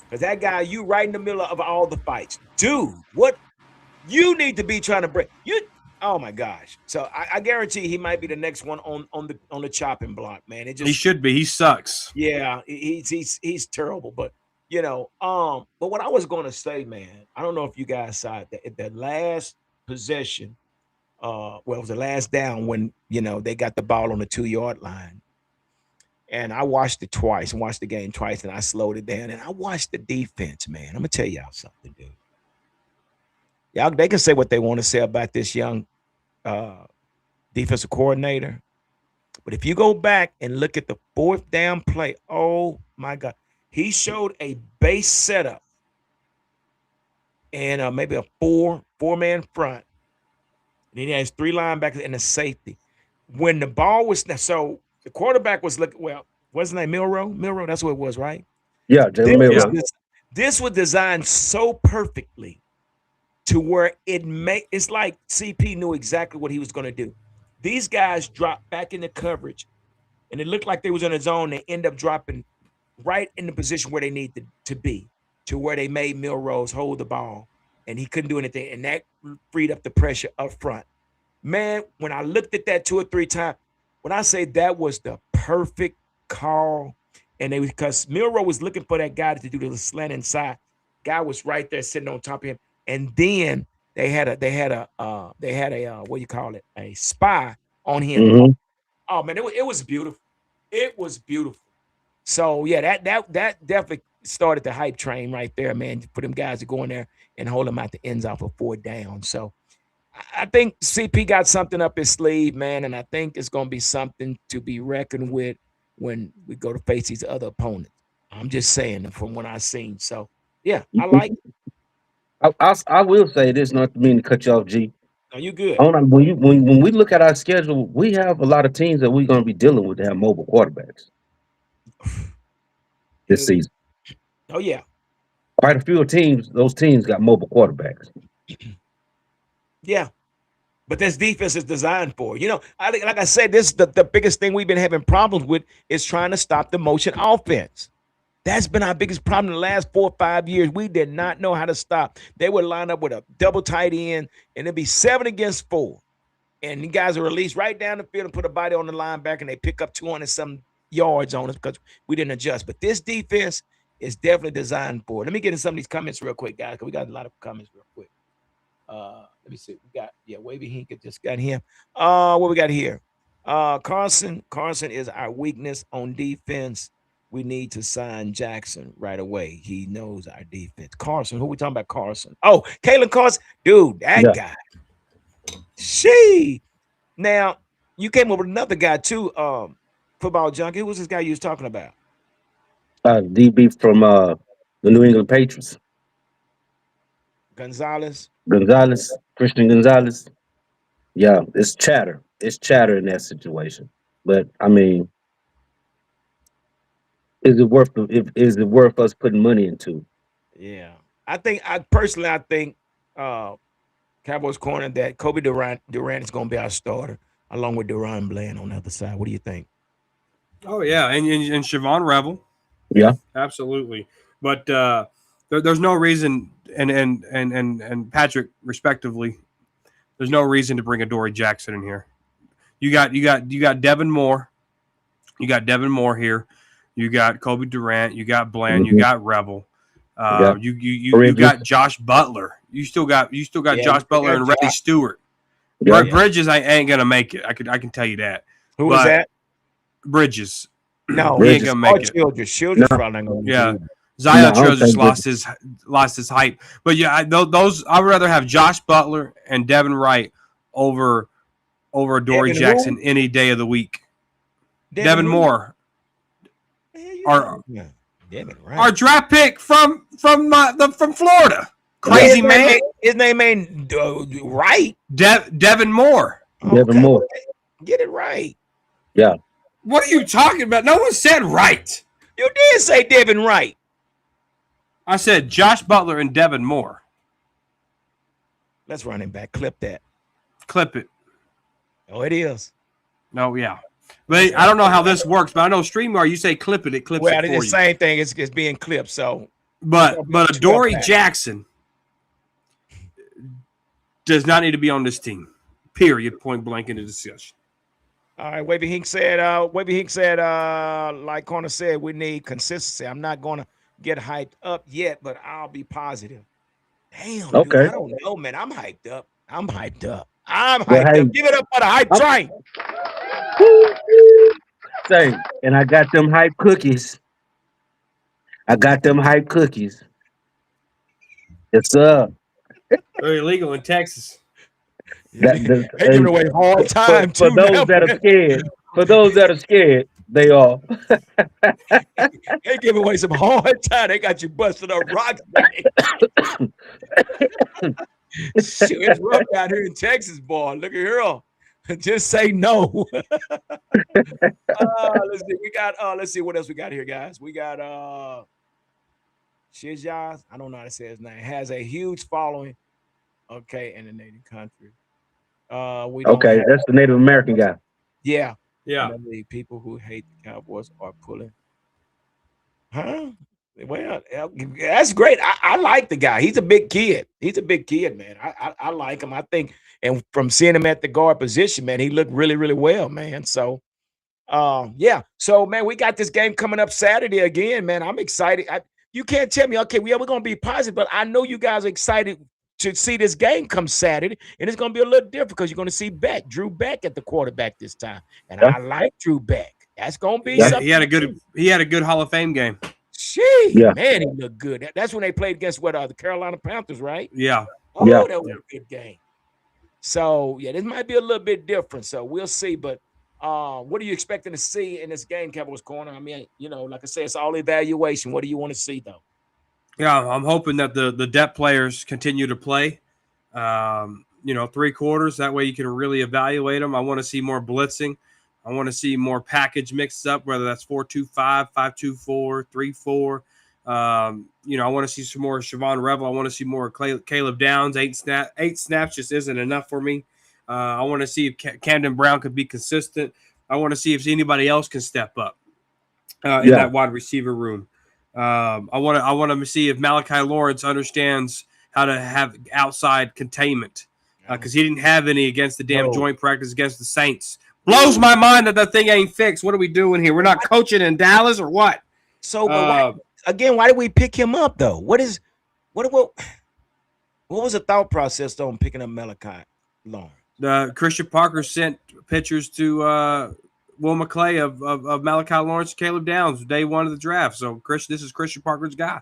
Because that guy, you right in the middle of all the fights. Dude, what you need to be trying to break. Oh my gosh. So I guarantee he might be the next one on the chopping block, man. He should be. He sucks. Yeah, he's terrible. But but what I was gonna say, man, I don't know if you guys saw it, the last possession, well, it was the last down when they got the ball on the 2-yard line. And I watched it twice and watched the game twice, and I slowed it down. And I watched the defense, man. I'm gonna tell y'all something, dude. Y'all, they can say what they want to say about this young defensive coordinator, but if you go back and look at the 4th down play, oh my God, he showed a base setup and maybe a four-man front. And then he has 3 linebackers and a safety. When the ball was so. The quarterback was looking, well, wasn't that Milroe? That's what it was, right? Yeah, Jalen Milroe. This was designed so perfectly to where it's like CP knew exactly what he was going to do. These guys dropped back into coverage, and it looked like they was in a zone. They end up dropping right in the position where they needed to be, to where they made Milrose hold the ball, and he couldn't do anything, and that freed up the pressure up front. Man, when I looked at that 2 or 3 times, when I say that was the perfect call, and because Milroe was looking for that guy to do the slant inside, guy was right there sitting on top of him, and then they had a what do you call it, a spy on him. Mm-hmm. Oh man, it was beautiful. It was beautiful. So yeah, that definitely started the hype train right there, man, for them guys to go in there and hold them out the ends off of 4 down. So I think CP got something up his sleeve, man, and I think it's going to be something to be reckoned with when we go to face these other opponents. I'm just saying from what I've seen. So, yeah, I like it. I will say this, not to mean to cut you off, G. No, you good. When we look at our schedule, we have a lot of teams that we're going to be dealing with that have mobile quarterbacks this season. Oh, yeah. Quite a few teams, those teams got mobile quarterbacks. Yeah. But this defense is designed for. I think, like I said, this is the biggest thing we've been having problems with is trying to stop the motion offense. That's been our biggest problem in the last 4 or 5 years. We did not know how to stop. They would line up with a double tight end, and it'd be 7 against 4. And the guys are released right down the field and put a body on the linebacker, and they pick up 200-some yards on us because we didn't adjust. But this defense is definitely designed for it. Let me get in some of these comments real quick, guys, because we got a lot of comments real quick. Let me see. We got Wavy Hinkett just got him. What we got here? Carson is our weakness on defense. We need to sign Jackson right away. He knows our defense. Carson, who we talking about? Carson. Oh, Kalen Carson, dude, that guy. Now you came up with another guy too. Football junkie. Who was this guy you was talking about? DB from the New England Patriots. Gonzalez, Christian Gonzalez. Yeah, it's chatter. It's chatter in that situation. But I mean, is it worth us putting money into? Yeah, I think Cowboys corner that Kobe Durant is going to be our starter along with Deron Bland on the other side. What do you think? Oh yeah, and Siobhan Revel. Yeah, absolutely. But there's no reason, and Patrick, respectively, there's no reason to bring a Dory Jackson in here. You got Devin Moore. You got Devin Moore here. You got Kobe Durant. You got Bland. You got Revel. You got Josh Butler. You still got Josh Butler and Ray Stewart. Yeah. Bridges ain't gonna make it. I can tell you that. Who was that? Bridges. No, he ain't gonna make it. Children's probably not gonna. Yeah. Zion just lost his hype. But yeah, those I'd rather have Josh Butler and Devin Wright over Dory Jackson any day of the week. Devin Moore. Our draft pick from Florida. Crazy man. His name ain't Wright. Devin Moore. Devin Moore. Get it right. Yeah. What are you talking about? No one said right. You did say Devin Wright. I said Josh Butler and Devin Moore. Let's run him back. Clip that. Clip it. Oh, it is. No, yeah. But I don't know how this works, but I know StreamYard, you say clip it, it clips it for the you. same thing. It's being clipped. So, but Adoree Jackson does not need to be on this team. Period. Point blank in the discussion. All right, Wavy Hink said, like Connor said, we need consistency. I'm not gonna get hyped up yet, but I'll be positive. Damn, okay. Dude, I don't know, man. I'm hyped up. Give it up for the hype train. Say, and I got them hype cookies. Yes, sir. Very illegal in Texas. They giving away hard time for those that are scared. For those that are scared, they are. They give away some hard time. They got you busted up rocks. Shoot, it's rough out here in Texas, boy. Look at here. Just say no. Let's see. Let's see what else we got here, guys. We got Shizaz. I don't know how to say his name. Has a huge following. Okay, in the native country. That's the Native American guy. Yeah. Yeah. The people who hate the Cowboys are pulling. Huh? Well, that's great. I like the guy. He's a big kid. Man. I like him. I think, and from seeing him at the guard position, man, he looked really, really well, man. So, yeah. So, man, we got this game coming up Saturday again, man. I'm excited. You can't tell me, okay, we're going to be positive, but I know you guys are excited to see this game come Saturday, and it's going to be a little different because you're going to see Drew Beck at the quarterback this time, and I like Drew Beck. That's going to be something. He had a good Hall of Fame game. Man, he looked good. That's when they played against the Carolina Panthers, right? Yeah. That was a good game. So yeah, this might be a little bit different. So we'll see. But what are you expecting to see in this game, Cowboys Corner? I mean, like I said, it's all evaluation. What do you want to see though? Yeah, I'm hoping that the depth players continue to play. 3 quarters. That way you can really evaluate them. I want to see more blitzing. I want to see more package mixed up, whether that's 4-2-5, 5-2-4, 3-4. I want to see some more Siobhan Revel. I want to see more Caleb Downs. 8 snaps just isn't enough for me. I want to see if Camden Brown could be consistent. I want to see if anybody else can step up in that wide receiver room. I want to see if Malachi Lawrence understands how to have outside containment because he didn't have any against the damn joint practice against the Saints. Blows my mind that thing ain't fixed. What are we doing here? We're not coaching in Dallas or what? So, why did we pick him up though? What was the thought process on picking up Malachi Lawrence? Christian Parker sent pictures to Will McClay of Malachi Lawrence, Caleb Downs, day one of the draft. So, this is Christian Parker's guy.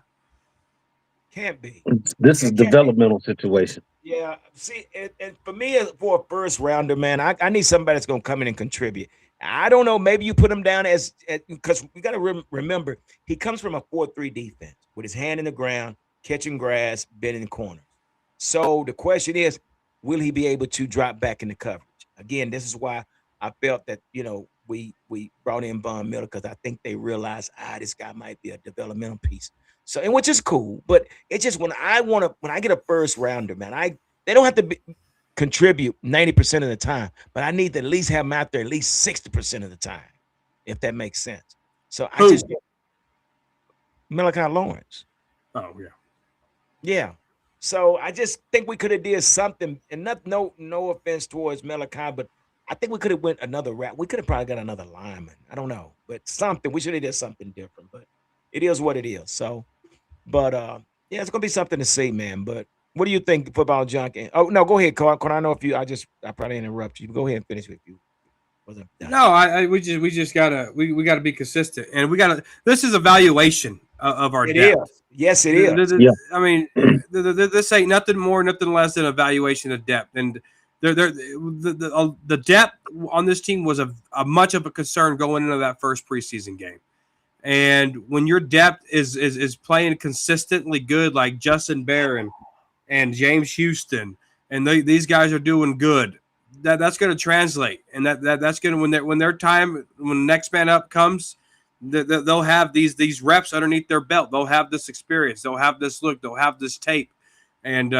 Can't be. This is developmental situation. Yeah. See, and for me, for a first rounder, man, I need somebody that's going to come in and contribute. I don't know. Maybe you put him down because we got to remember he comes from a 4-3 defense with his hand in the ground, catching grass, bending corners. So the question is, will he be able to drop back into coverage? Again, this is why I felt that we brought in Von Miller because I think they realized this guy might be a developmental piece. So, and which is cool, but it's just when I get a first rounder, man, they don't have to contribute 90% of the time, but I need to at least have them out there at least 60% of the time, if that makes sense. So Malachi Lawrence. Oh yeah. So I just think we could have did something, and no offense towards Malachi, but I think we could have went another route. We could have probably got another lineman. I don't know, but something we should have did something different. But it is what it is. So. But it's gonna be something to see, man. But what do you think, Football Junkie? Oh no, go ahead, Carl. I know if you, I probably interrupt you. Go ahead and finish with you. No, we just gotta be consistent, and this is evaluation of our depth. Is. Yes, it is. I mean, this ain't nothing more, nothing less than evaluation of depth, and the depth on this team was a much of a concern going into that first preseason game. And when your depth is playing consistently good, like Justin Barron, and James Houston, and these guys are doing good. That's going to translate, and that's going to when the next man up comes, they'll have these reps underneath their belt. They'll have this experience. They'll have this look. They'll have this tape, and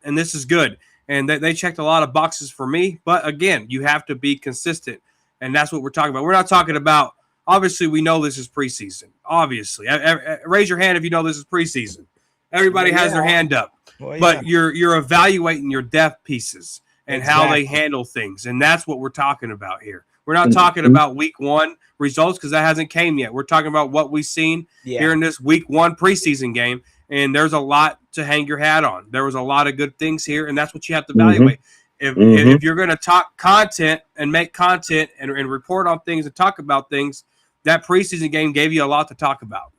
this is good. And they checked a lot of boxes for me. But again, you have to be consistent, and that's what we're talking about. We're not talking about. Obviously, we know this is preseason. Obviously, raise your hand if you know this is preseason. Everybody has their hand up, but you're evaluating your depth pieces and how they handle things, and that's what we're talking about here. We're not talking about week one results because that hasn't came yet. We're talking about what we've seen here in this week one preseason game, and there's a lot to hang your hat on. There was a lot of good things here, and that's what you have to evaluate. If you're going to talk content and make content and report on things and talk about things, that preseason game gave you a lot to talk about.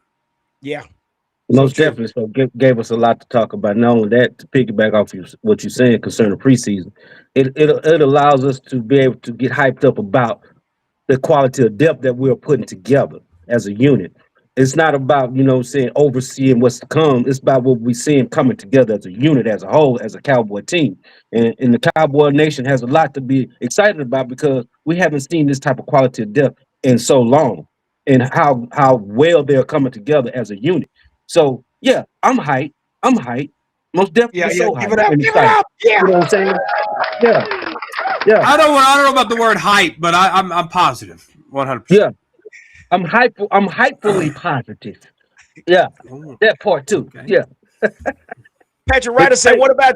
Yeah. Most definitely. So gave us a lot to talk about. Not only that, to piggyback off what you're saying concerning preseason, it allows us to be able to get hyped up about the quality of depth that we're putting together as a unit. It's not about, overseeing what's to come. It's about what we're seeing coming together as a unit, as a whole, as a Cowboy team. And the Cowboy Nation has a lot to be excited about because we haven't seen this type of quality of depth in so long, and how well they're coming together as a unit. So yeah, I'm hyped. Most definitely so hyped. Give it up. Yeah. You know what I'm saying? Yeah. I don't know about the word hype, but I'm positive, 100%. Yeah, I'm hypefully positive. Yeah, that part too. Okay. Yeah. Patrick Ryder said, "What about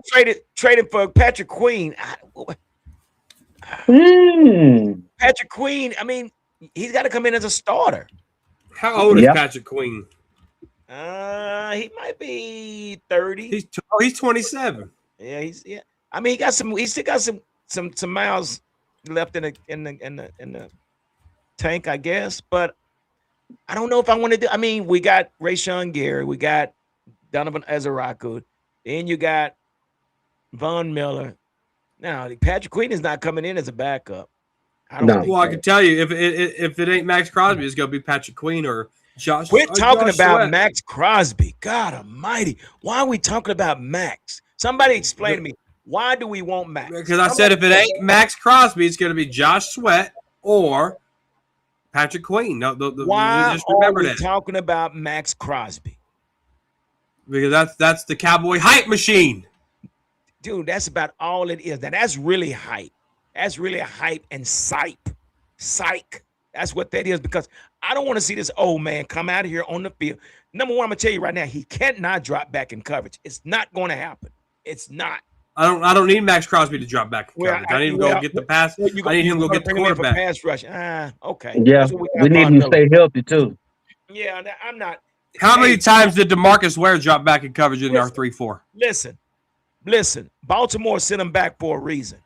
trading for Patrick Queen?" Patrick Queen. I mean, he's got to come in as a starter. How old is Patrick Queen? He might be 30. He's 27. Yeah, I mean, he still got some miles left in the tank, I guess. But I don't know if I want to do. I mean, we got Rashawn Gary, we got Donovan Ezeraku, then you got Von Miller. Now, Patrick Queen is not coming in as a backup. I can tell you if it ain't Max Crosby, it's gonna be Patrick Queen or Josh. We're talking about Sweat. Max Crosby. God Almighty, why are we talking about Max? Somebody explain to me, why do we want Max? Because I said if it ain't Max Crosby, it's going to be Josh Sweat or Patrick Queen. Why just remember are we talking about Max Crosby? Because that's the Cowboy hype machine. Dude, that's about all it is. Now, that's really hype. That's really a hype and psych. That's what that is, because I don't want to see this old man come out of here on the field. Number one, I'm going to tell you right now, he cannot drop back in coverage. It's not going to happen. It's not. I don't need Max Crosby to drop back in coverage. I need him to go get the pass. I need him to go get the quarterback. Pass rush. Okay. Yeah, we need him to stay healthy too. Yeah, I'm not. How many times did DeMarcus Ware drop back in coverage in our 3-4? Listen. Baltimore sent him back for a reason.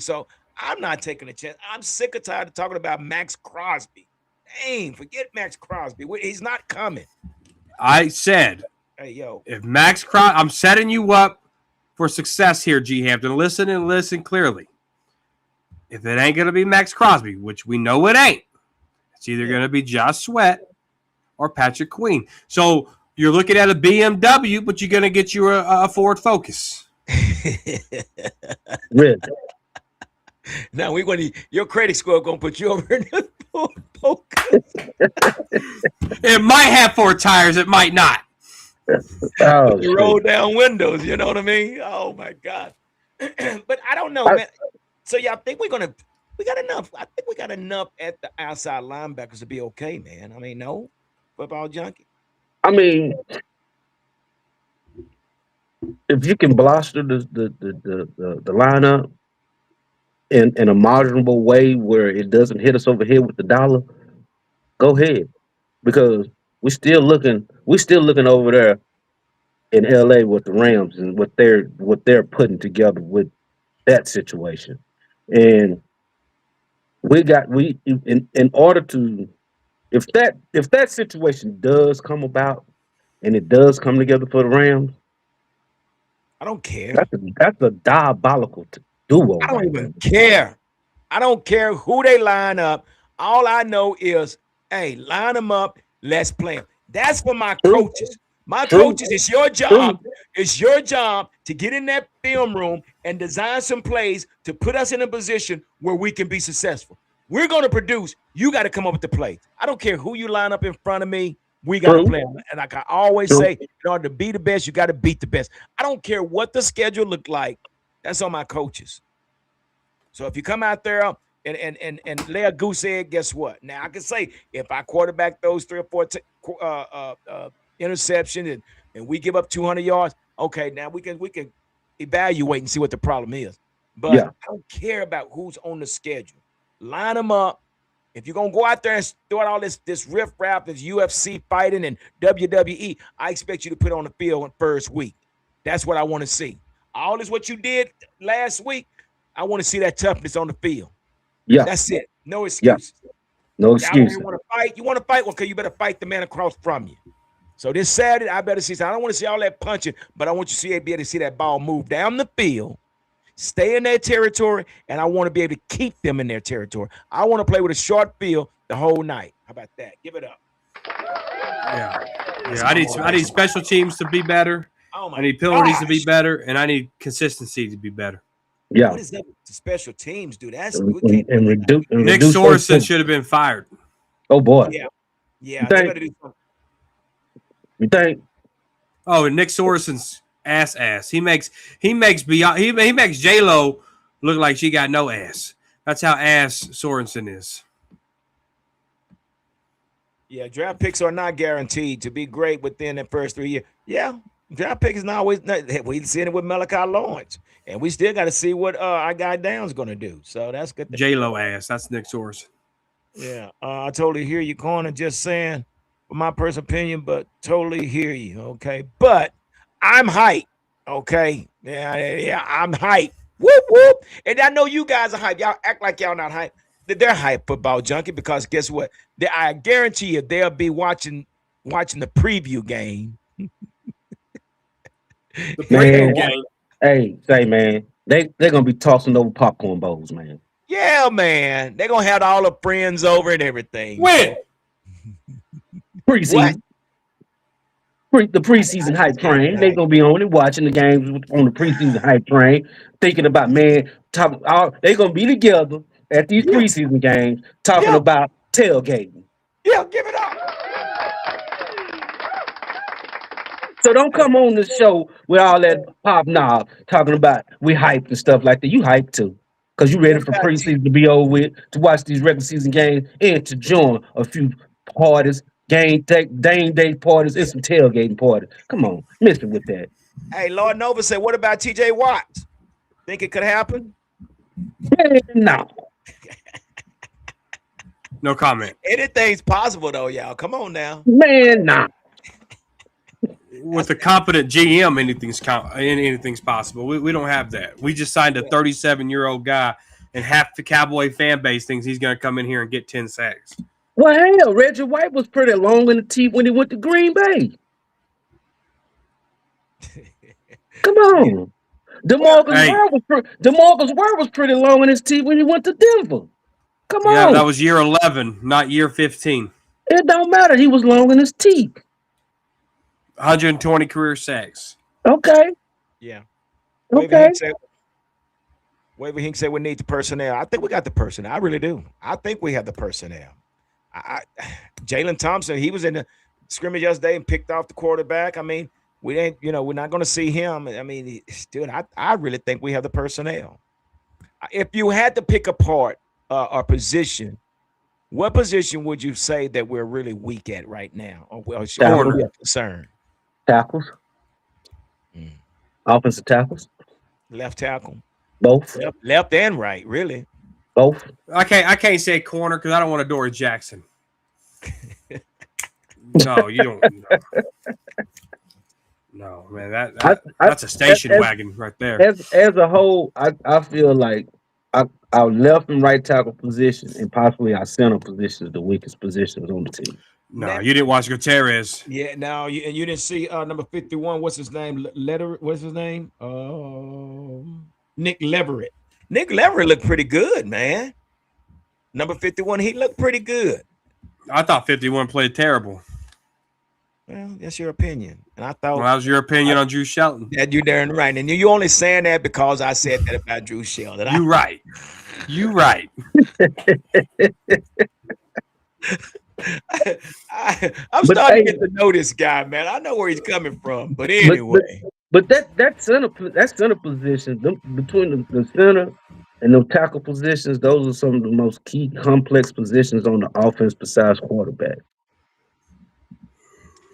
So I'm not taking a chance. I'm sick and tired of talking about Max Crosby. Dang, forget Max Crosby. He's not coming. I said, hey, yo. If Max Crosby, I'm setting you up for success here, G. Hampton. Listen clearly. If it ain't going to be Max Crosby, which we know it ain't, it's either going to be Josh Sweat or Patrick Queen. So you're looking at a BMW, but you're going to get you a Ford Focus. Really? Now your credit score gonna put you over in the Focus. It might have 4 tires, it might not. You roll down windows, you know what I mean? Oh my God. But I don't know, man. So y'all think we got enough? I think we got enough at the outside linebackers to be okay, man. I mean, no, football junkie. I mean, if you can bluster the lineup in a marginable way where it doesn't hit us over here with the dollar, go ahead, because we're still looking over there in LA with the Rams and what they're putting together with that situation. And in order to, if that situation does come about and it does come together for the Rams, I don't care. That's a diabolical duo. I don't even care. I don't care who they line up. All I know is, hey, line them up. Let's play them. That's for my coaches. My True. coaches, it's your job. It's your job to get in that film room and design some plays to put us in a position where we can be successful. We're going to produce. You got to come up with the plays. I don't care who you line up in front of me. We got to play. And like I always say, in order to be the best, you got to beat the best. I don't care what the schedule look like. That's on my coaches. So if you come out there and lay a goose egg, guess what? Now I can say if I quarterback those 3 or 4 interceptions and we give up 200 yards, okay, now we can evaluate and see what the problem is. But I don't care about who's on the schedule. Line them up. If you're gonna go out there and start all this riff-raff, this UFC fighting and WWE, I expect you to put on the field on first week. That's what I want to see. All this what you did last week. I want to see that toughness on the field. Yeah, that's it. No excuses. Yeah. No excuses. You want to fight? You want to fight? Well, okay, you better fight the man across from you. So this Saturday, I better see. I don't want to see all that punching, but I want you to be able to see that ball move down the field, stay in their territory, and I want to be able to keep them in their territory. I want to play with a short field the whole night. How about that? Give it up. Yeah. I need special teams to be better. I need penalties to be better, and I need consistency to be better. Yeah. What is that to special teams, dude? That's Nick Sorensen should have been fired. Oh boy. Yeah. You think? Oh, and Nick Sorensen's ass. He makes J-Lo look like she got no ass. That's how ass Sorensen is. Yeah, draft picks are not guaranteed to be great within the first 3 years. Yeah, draft pick is not always. We've seen it with Malachi Lawrence, and we still got to see what our guy Down's going to do. So that's good. J-Lo ass. That's Nick Sorensen. Yeah, I totally hear you, Corner. Just saying, for my personal opinion, but totally hear you. Okay, but I'm hyped. Okay, yeah, I'm hyped. Whoop whoop. And I know you guys are hyped. Y'all act like y'all not hyped. They're hyped, football junkie, because guess what? I guarantee you they'll be watching the preview game. The preview game. Hey, say man, they're gonna be tossing over popcorn bowls, man. Yeah, man. They're gonna have all the friends over and everything. When? Preseason. The preseason hype train. They're gonna be on it, watching the games on the preseason hype train, thinking about they're gonna be together at these preseason games talking about tailgating. Yeah, give it up. So don't come on the show with all that pop knob talking about we hyped and stuff like that. You hyped too. Because you ready for preseason to be over with, to watch these regular season games, and to join a few parties, game day parties, and some tailgating parties. Come on, miss it with that. Hey, Lord Nova said, what about TJ Watt? Think it could happen? No. No comment. Anything's possible, though, y'all. Come on now. Man, nah. With a competent GM, anything's possible. We don't have that. We just signed a 37-year-old guy, and half the Cowboy fan base thinks he's going to come in here and get 10 sacks. Well, hell, Reggie White was pretty long in the teeth when he went to Green Bay. Come on. DeMarcus Ware was pretty long in his teeth when he went to Denver. Come on. Yeah, that was year 11, not year 15. It don't matter. He was long in his teeth. 120 career sacks. Okay. Yeah. Okay. Wavy Hink said we need the personnel. I think we got the personnel. I really do. I think we have the personnel. Jalen Thompson, he was in the scrimmage yesterday and picked off the quarterback. I mean, we're not going to see him. I mean, dude, I really think we have the personnel. If you had to pick apart our position, what position would you say that we're really weak at right now? Or we are concerned? Tackles. Offensive tackles. Left tackle. Both. Left and right, really. Both. I can't say corner because I don't want to Dory Jackson. No, you don't. No, man, that's a station wagon right there. As a whole, I feel like our left and right tackle position and possibly our center position is the weakest positions on the team. No, you didn't watch Gutierrez. Yeah, no, you didn't see number 51. What's his name? What's his name? Nick Leverett. Nick Leverett looked pretty good, man. Number 51, he looked pretty good. I thought 51 played terrible. Well, that's your opinion. And I thought Well, how's your opinion on Drew Shelton? that you're darn right. And you only saying that because I said that about Drew Shelton. You right. You right. I'm starting to get to know this guy, man. I know where he's coming from. But anyway. But that center position between the center and the tackle positions, those are some of the most key complex positions on the offense besides quarterback.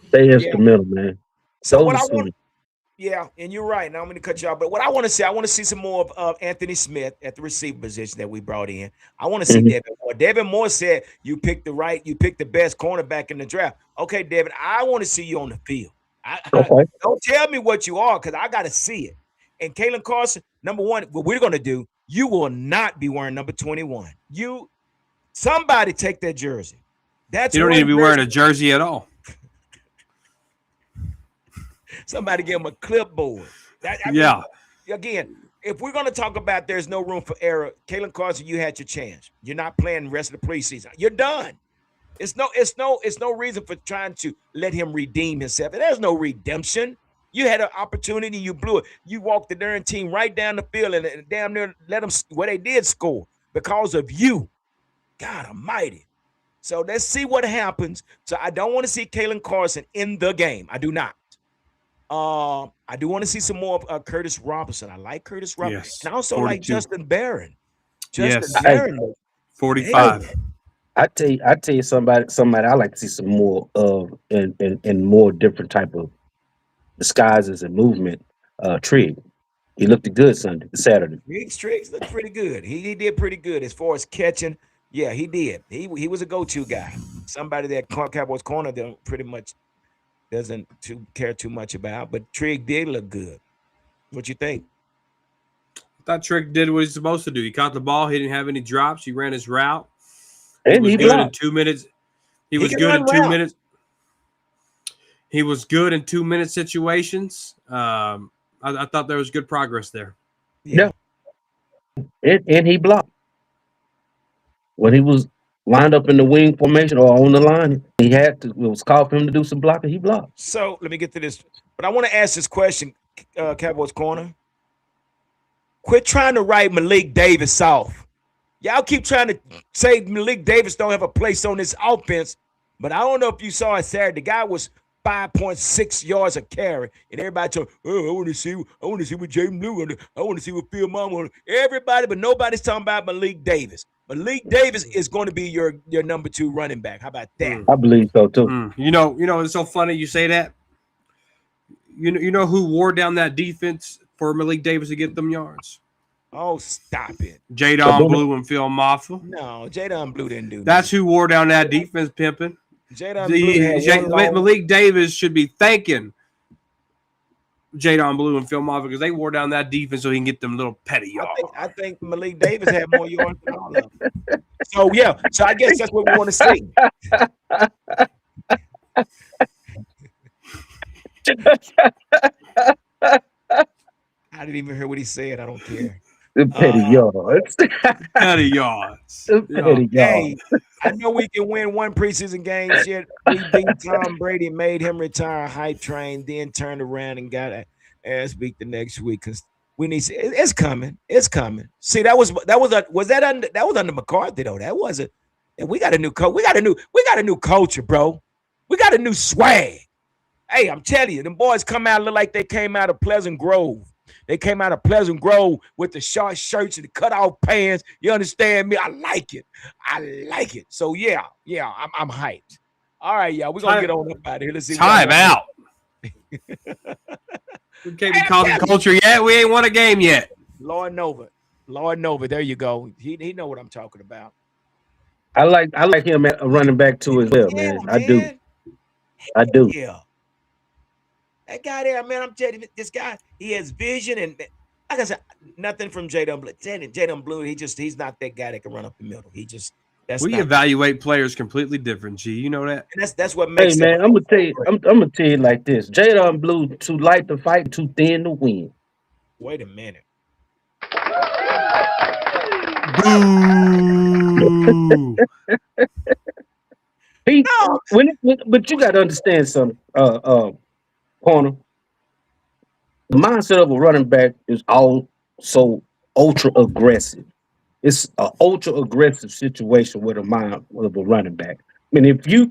Stay instrumental, man. So Those what are I some- want, yeah, and you're right. Now I'm going to cut you off. But what I want to see some more of Anthony Smith at the receiver position that we brought in. I want to see Devin Moore. Devin Moore said you picked the best cornerback in the draft. Okay, Devin, I want to see you on the field. Don't tell me what you are because I got to see it. And Kalen Carson, number one, what we're going to do, you will not be wearing number 21. Somebody take that jersey. You don't need to be wearing a jersey at all. Somebody give him a clipboard. Again, if we're going to talk about there's no room for error, Kalen Carson, you had your chance. You're not playing the rest of the preseason. You're done. It's no reason for trying to let him redeem himself. There's no redemption. You had an opportunity, you blew it. You walked the darn team right down the field and damn near let them where they did score because of you. God Almighty. So let's see what happens. So I don't want to see Kalen Carson in the game. I do not. I do want to see some more of Curtis Robinson. I like Curtis Robinson. Yes, And I also 42. like Justin Barron. Yes. Barron. 45. I tell you somebody I like to see some more of and more different type of disguises and movement. Trigg. He looked good Saturday. Triggs looked pretty good. He did pretty good as far as catching. Yeah, he did. He was a go-to guy. Somebody that Cowboys corner don't pretty much doesn't care too much about. But Trigg did look good. What you think? I thought Trigg did what he's supposed to do. He caught the ball. He didn't have any drops. He ran his route. And he was good in blocked. 2 minutes. He was good in 2 minutes. He was good in 2 minute situations. I thought there was good progress there. Yeah. And he blocked. When he was lined up in the wing formation or on the line, it was called for him to do some blocking. He blocked. So let me get to this. But I want to ask this question, Cowboys Corner. Quit trying to write Malik Davis off. Y'all keep trying to say Malik Davis don't have a place on this offense, but I don't know if you saw it Saturday. The guy was 5.6 yards a carry, and everybody told, "Oh, I want to see what Jaden Blue. I want to see what Phil Mama." Everybody, but nobody's talking about Malik Davis. Malik Davis is going to be your number 2 running back. How about that? I believe so too. You know, it's so funny you say that. You know who wore down that defense for Malik Davis to get them yards? Oh, stop it. Jadon Blue and Phil Maffa. No, Jadon Blue didn't do that. That's who wore down that defense, pimping. Malik Davis should be thanking Jadon Blue and Phil Maffa because they wore down that defense so he can get them little petty yards. I think Malik Davis had more yards than all of them. So, yeah. So, I guess that's what we want to see. I didn't even hear what he said. I don't care. The petty yards. Petty yards. Petty yards. Hey, I know we can win one preseason game. Shit, we beat Tom Brady, made him retire, hype train, then turned around and got an ass beat the next week because we need. It's coming. It's coming. See, that was under McCarthy though. That wasn't. And we got a new coach. We got a new culture, bro. We got a new swag. Hey, I'm telling you, them boys come out look like they came out of Pleasant Grove. They came out of Pleasant Grove with the short shirts and the cutoff pants. You understand me? I like it. So yeah, I'm hyped. All right, y'all. We're gonna get on up out of here. Let's see. Time out. We can't be calling culture yet. We ain't won a game yet. Lord Nova. There you go. He know what I'm talking about. I like him at a running back too as well, man. I do. Yeah. That guy there, man, I'm telling you, this guy, he has vision and like I said, nothing from Jadon Blue. Jadon Blue, he's not that guy that can run up the middle. We evaluate players completely different, G. You know that? And that's what makes. Hey man, I'm gonna tell you like this. Jadon Blue too light to fight, too thin to win. Wait a minute. Boo. He No, but you got to understand something, corner. The mindset of a running back is also ultra aggressive. It's an ultra aggressive situation with a mind of a running back. I mean, if you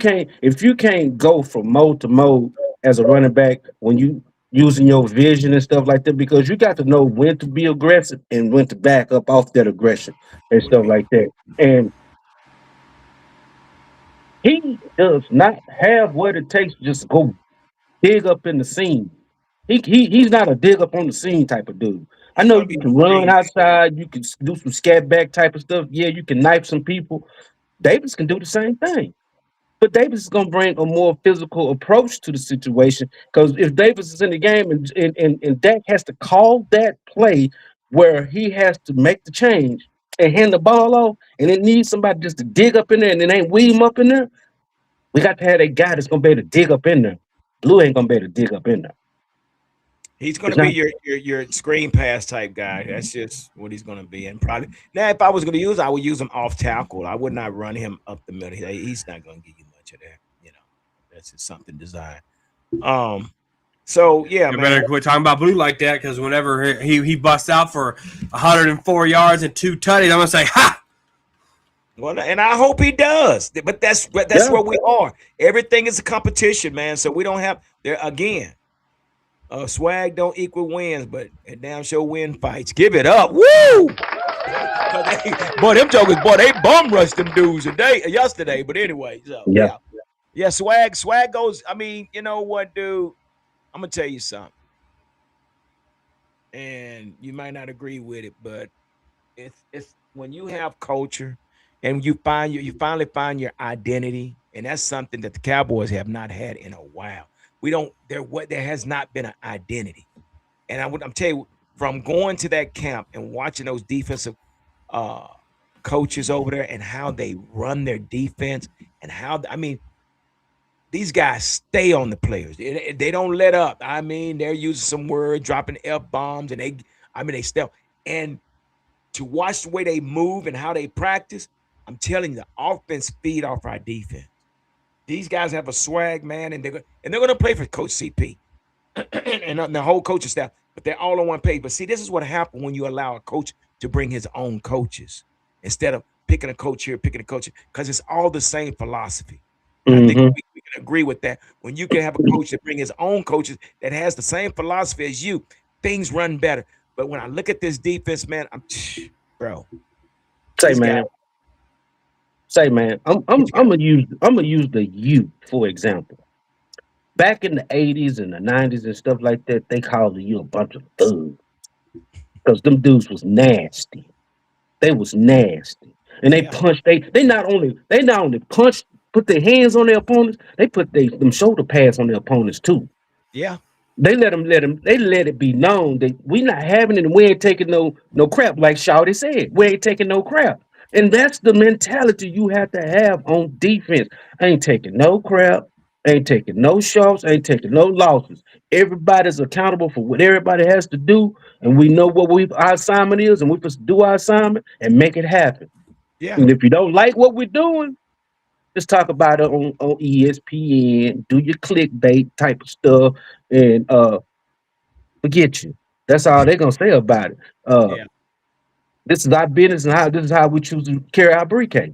can't go from mode to mode as a running back when you using your vision and stuff like that, because you got to know when to be aggressive and when to back up off that aggression and what do you stuff mean? like that. And he does not have what it takes to just go dig up in the scene. He's not a dig up on the scene type of dude. I He's know gonna you be can a run screen. outside, you can do some scat back type of stuff. Yeah, you can knife some people. Davis can do the same thing. But Davis is going to bring a more physical approach to the situation because if Davis is in the game and Dak has to call that play where he has to make the change and hand the ball off, and it needs somebody just to dig up in there and it ain't weed him up in there, we got to have a guy that's going to be able to dig up in there. Blue ain't going to be able to dig up in there. He's going to It's be not. your screen pass type guy. That's just what he's going to be. And probably now, if I was going to use, I would use him off tackle. I would not run him up the middle. He's not going to give you much of that. You know, that's just something designed. Um. So yeah, You man. better quit talking about Blue like that because whenever he busts out for 104 yards and 2 tutties, I'm gonna say ha. Well, and I hope he does. But that's Yeah. where we are. Everything is a competition, man. So we don't have there again. Swag don't equal wins, but it damn sure win fights. Give it up. Woo! Boy, them jokers, boy, they bum rushed them dudes yesterday. But anyway, so Yeah. yeah. Yeah, swag goes. I mean, you know what, dude? I'm gonna tell you something. And you might not agree with it, but it's when you have culture and you finally find your identity, and that's something that the Cowboys have not had in a while. We don't there has not been an identity. And I'm telling you, from going to that camp and watching those defensive uh, coaches over there and how they run their defense and how I mean these guys stay on the players. They don't let up. I mean, they're using some word, dropping f bombs, and they stay. And to watch the way they move and how they practice, I'm telling you, the offense feed off our defense. These guys have a swag, man, and they're going to play for Coach CP and the whole coaching staff, but they're all on one page. But see, this is what happened when you allow a coach to bring his own coaches instead of picking a coach here, picking a coach because it's all the same philosophy. And I think Hmm. we can agree with that. When you can have a coach that bring his own coaches that has the same philosophy as you, things run better. But when I look at this defense, man, bro, Say these guys, man, say man, what you got? I'm gonna use the U for example. Back in the 80s and the 90s and stuff like that, they called you a bunch of thugs because them dudes was nasty. They was nasty, and they Yeah, punched. They not only punched, put their hands on their opponents. They put them shoulder pads on their opponents too. yeah, They let it be known that we not having it and we ain't taking no crap, like Shawty said. We ain't taking no crap. And that's the mentality you have to have on defense. Ain't taking no crap, ain't taking no shots, ain't taking no losses. Everybody's accountable for what everybody has to do, and we know what our assignment is, and we just do our assignment and make it happen. yeah, And if you don't like what we're doing, just talk about it on ESPN, do your clickbait type of stuff, and forget you. That's all they're gonna say about it. Uh, yeah, this is our business, and this is how we choose to carry our briefcase.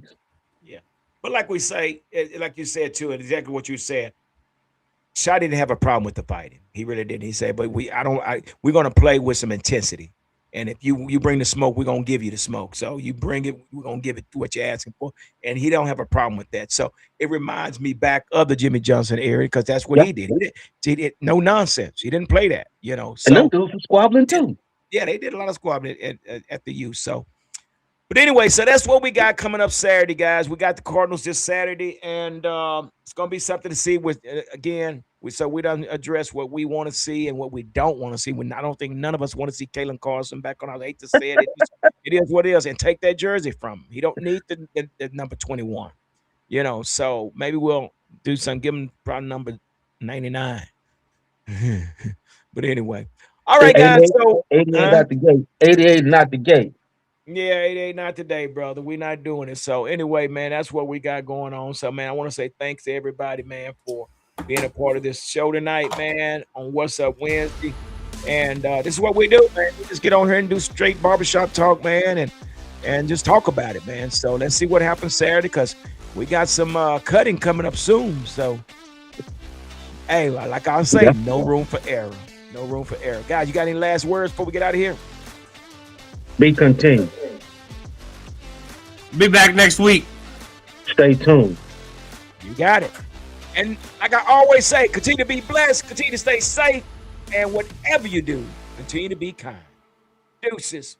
yeah. But like we say, like you said too, and exactly what you said, Shaw didn't have a problem with the fighting. He really didn't. He said, "But we're gonna play with some intensity, and if you bring the smoke, we're gonna give you the smoke. So you bring it, we're gonna give it what you're asking for." And he don't have a problem with that. So it reminds me back of the Jimmy Johnson era because that's what Yep. he did no nonsense. He didn't play that, you know. And them So dudes were squabbling too. yeah, they did a lot of squabbling at the U. So but anyway, so that's what we got coming up Saturday, guys. We got the Cardinals this Saturday, and it's gonna be something to see. With again, we don't address what we want to see and what we don't want to see. When I don't think none of us want to see Kalen Carson back on. I hate to say it, it is what it is, and take that jersey from him. He don't need the number 21, you know. So maybe we'll do something. Give him probably number 99. But anyway, all right, guys. 88, So 88 out the gate. 88 not the gate. Yeah, it ain't not today, brother. We're not doing it. So anyway, man, that's what we got going on. So man, I want to say thanks to everybody, man, for being a part of this show tonight, man, on What's Up Wednesday. And this is what we do, man. We just get on here and do straight barbershop talk, man, and just talk about it, man. So let's see what happens Saturday, because we got some cutting coming up soon. So hey, like I was saying, no room for error. No room for error. Guys, you got any last words before we get out of here? Be continued. Be back next week. Stay tuned. You got it. And like I always say, continue to be blessed, continue to stay safe, and whatever you do, continue to be kind. Deuces.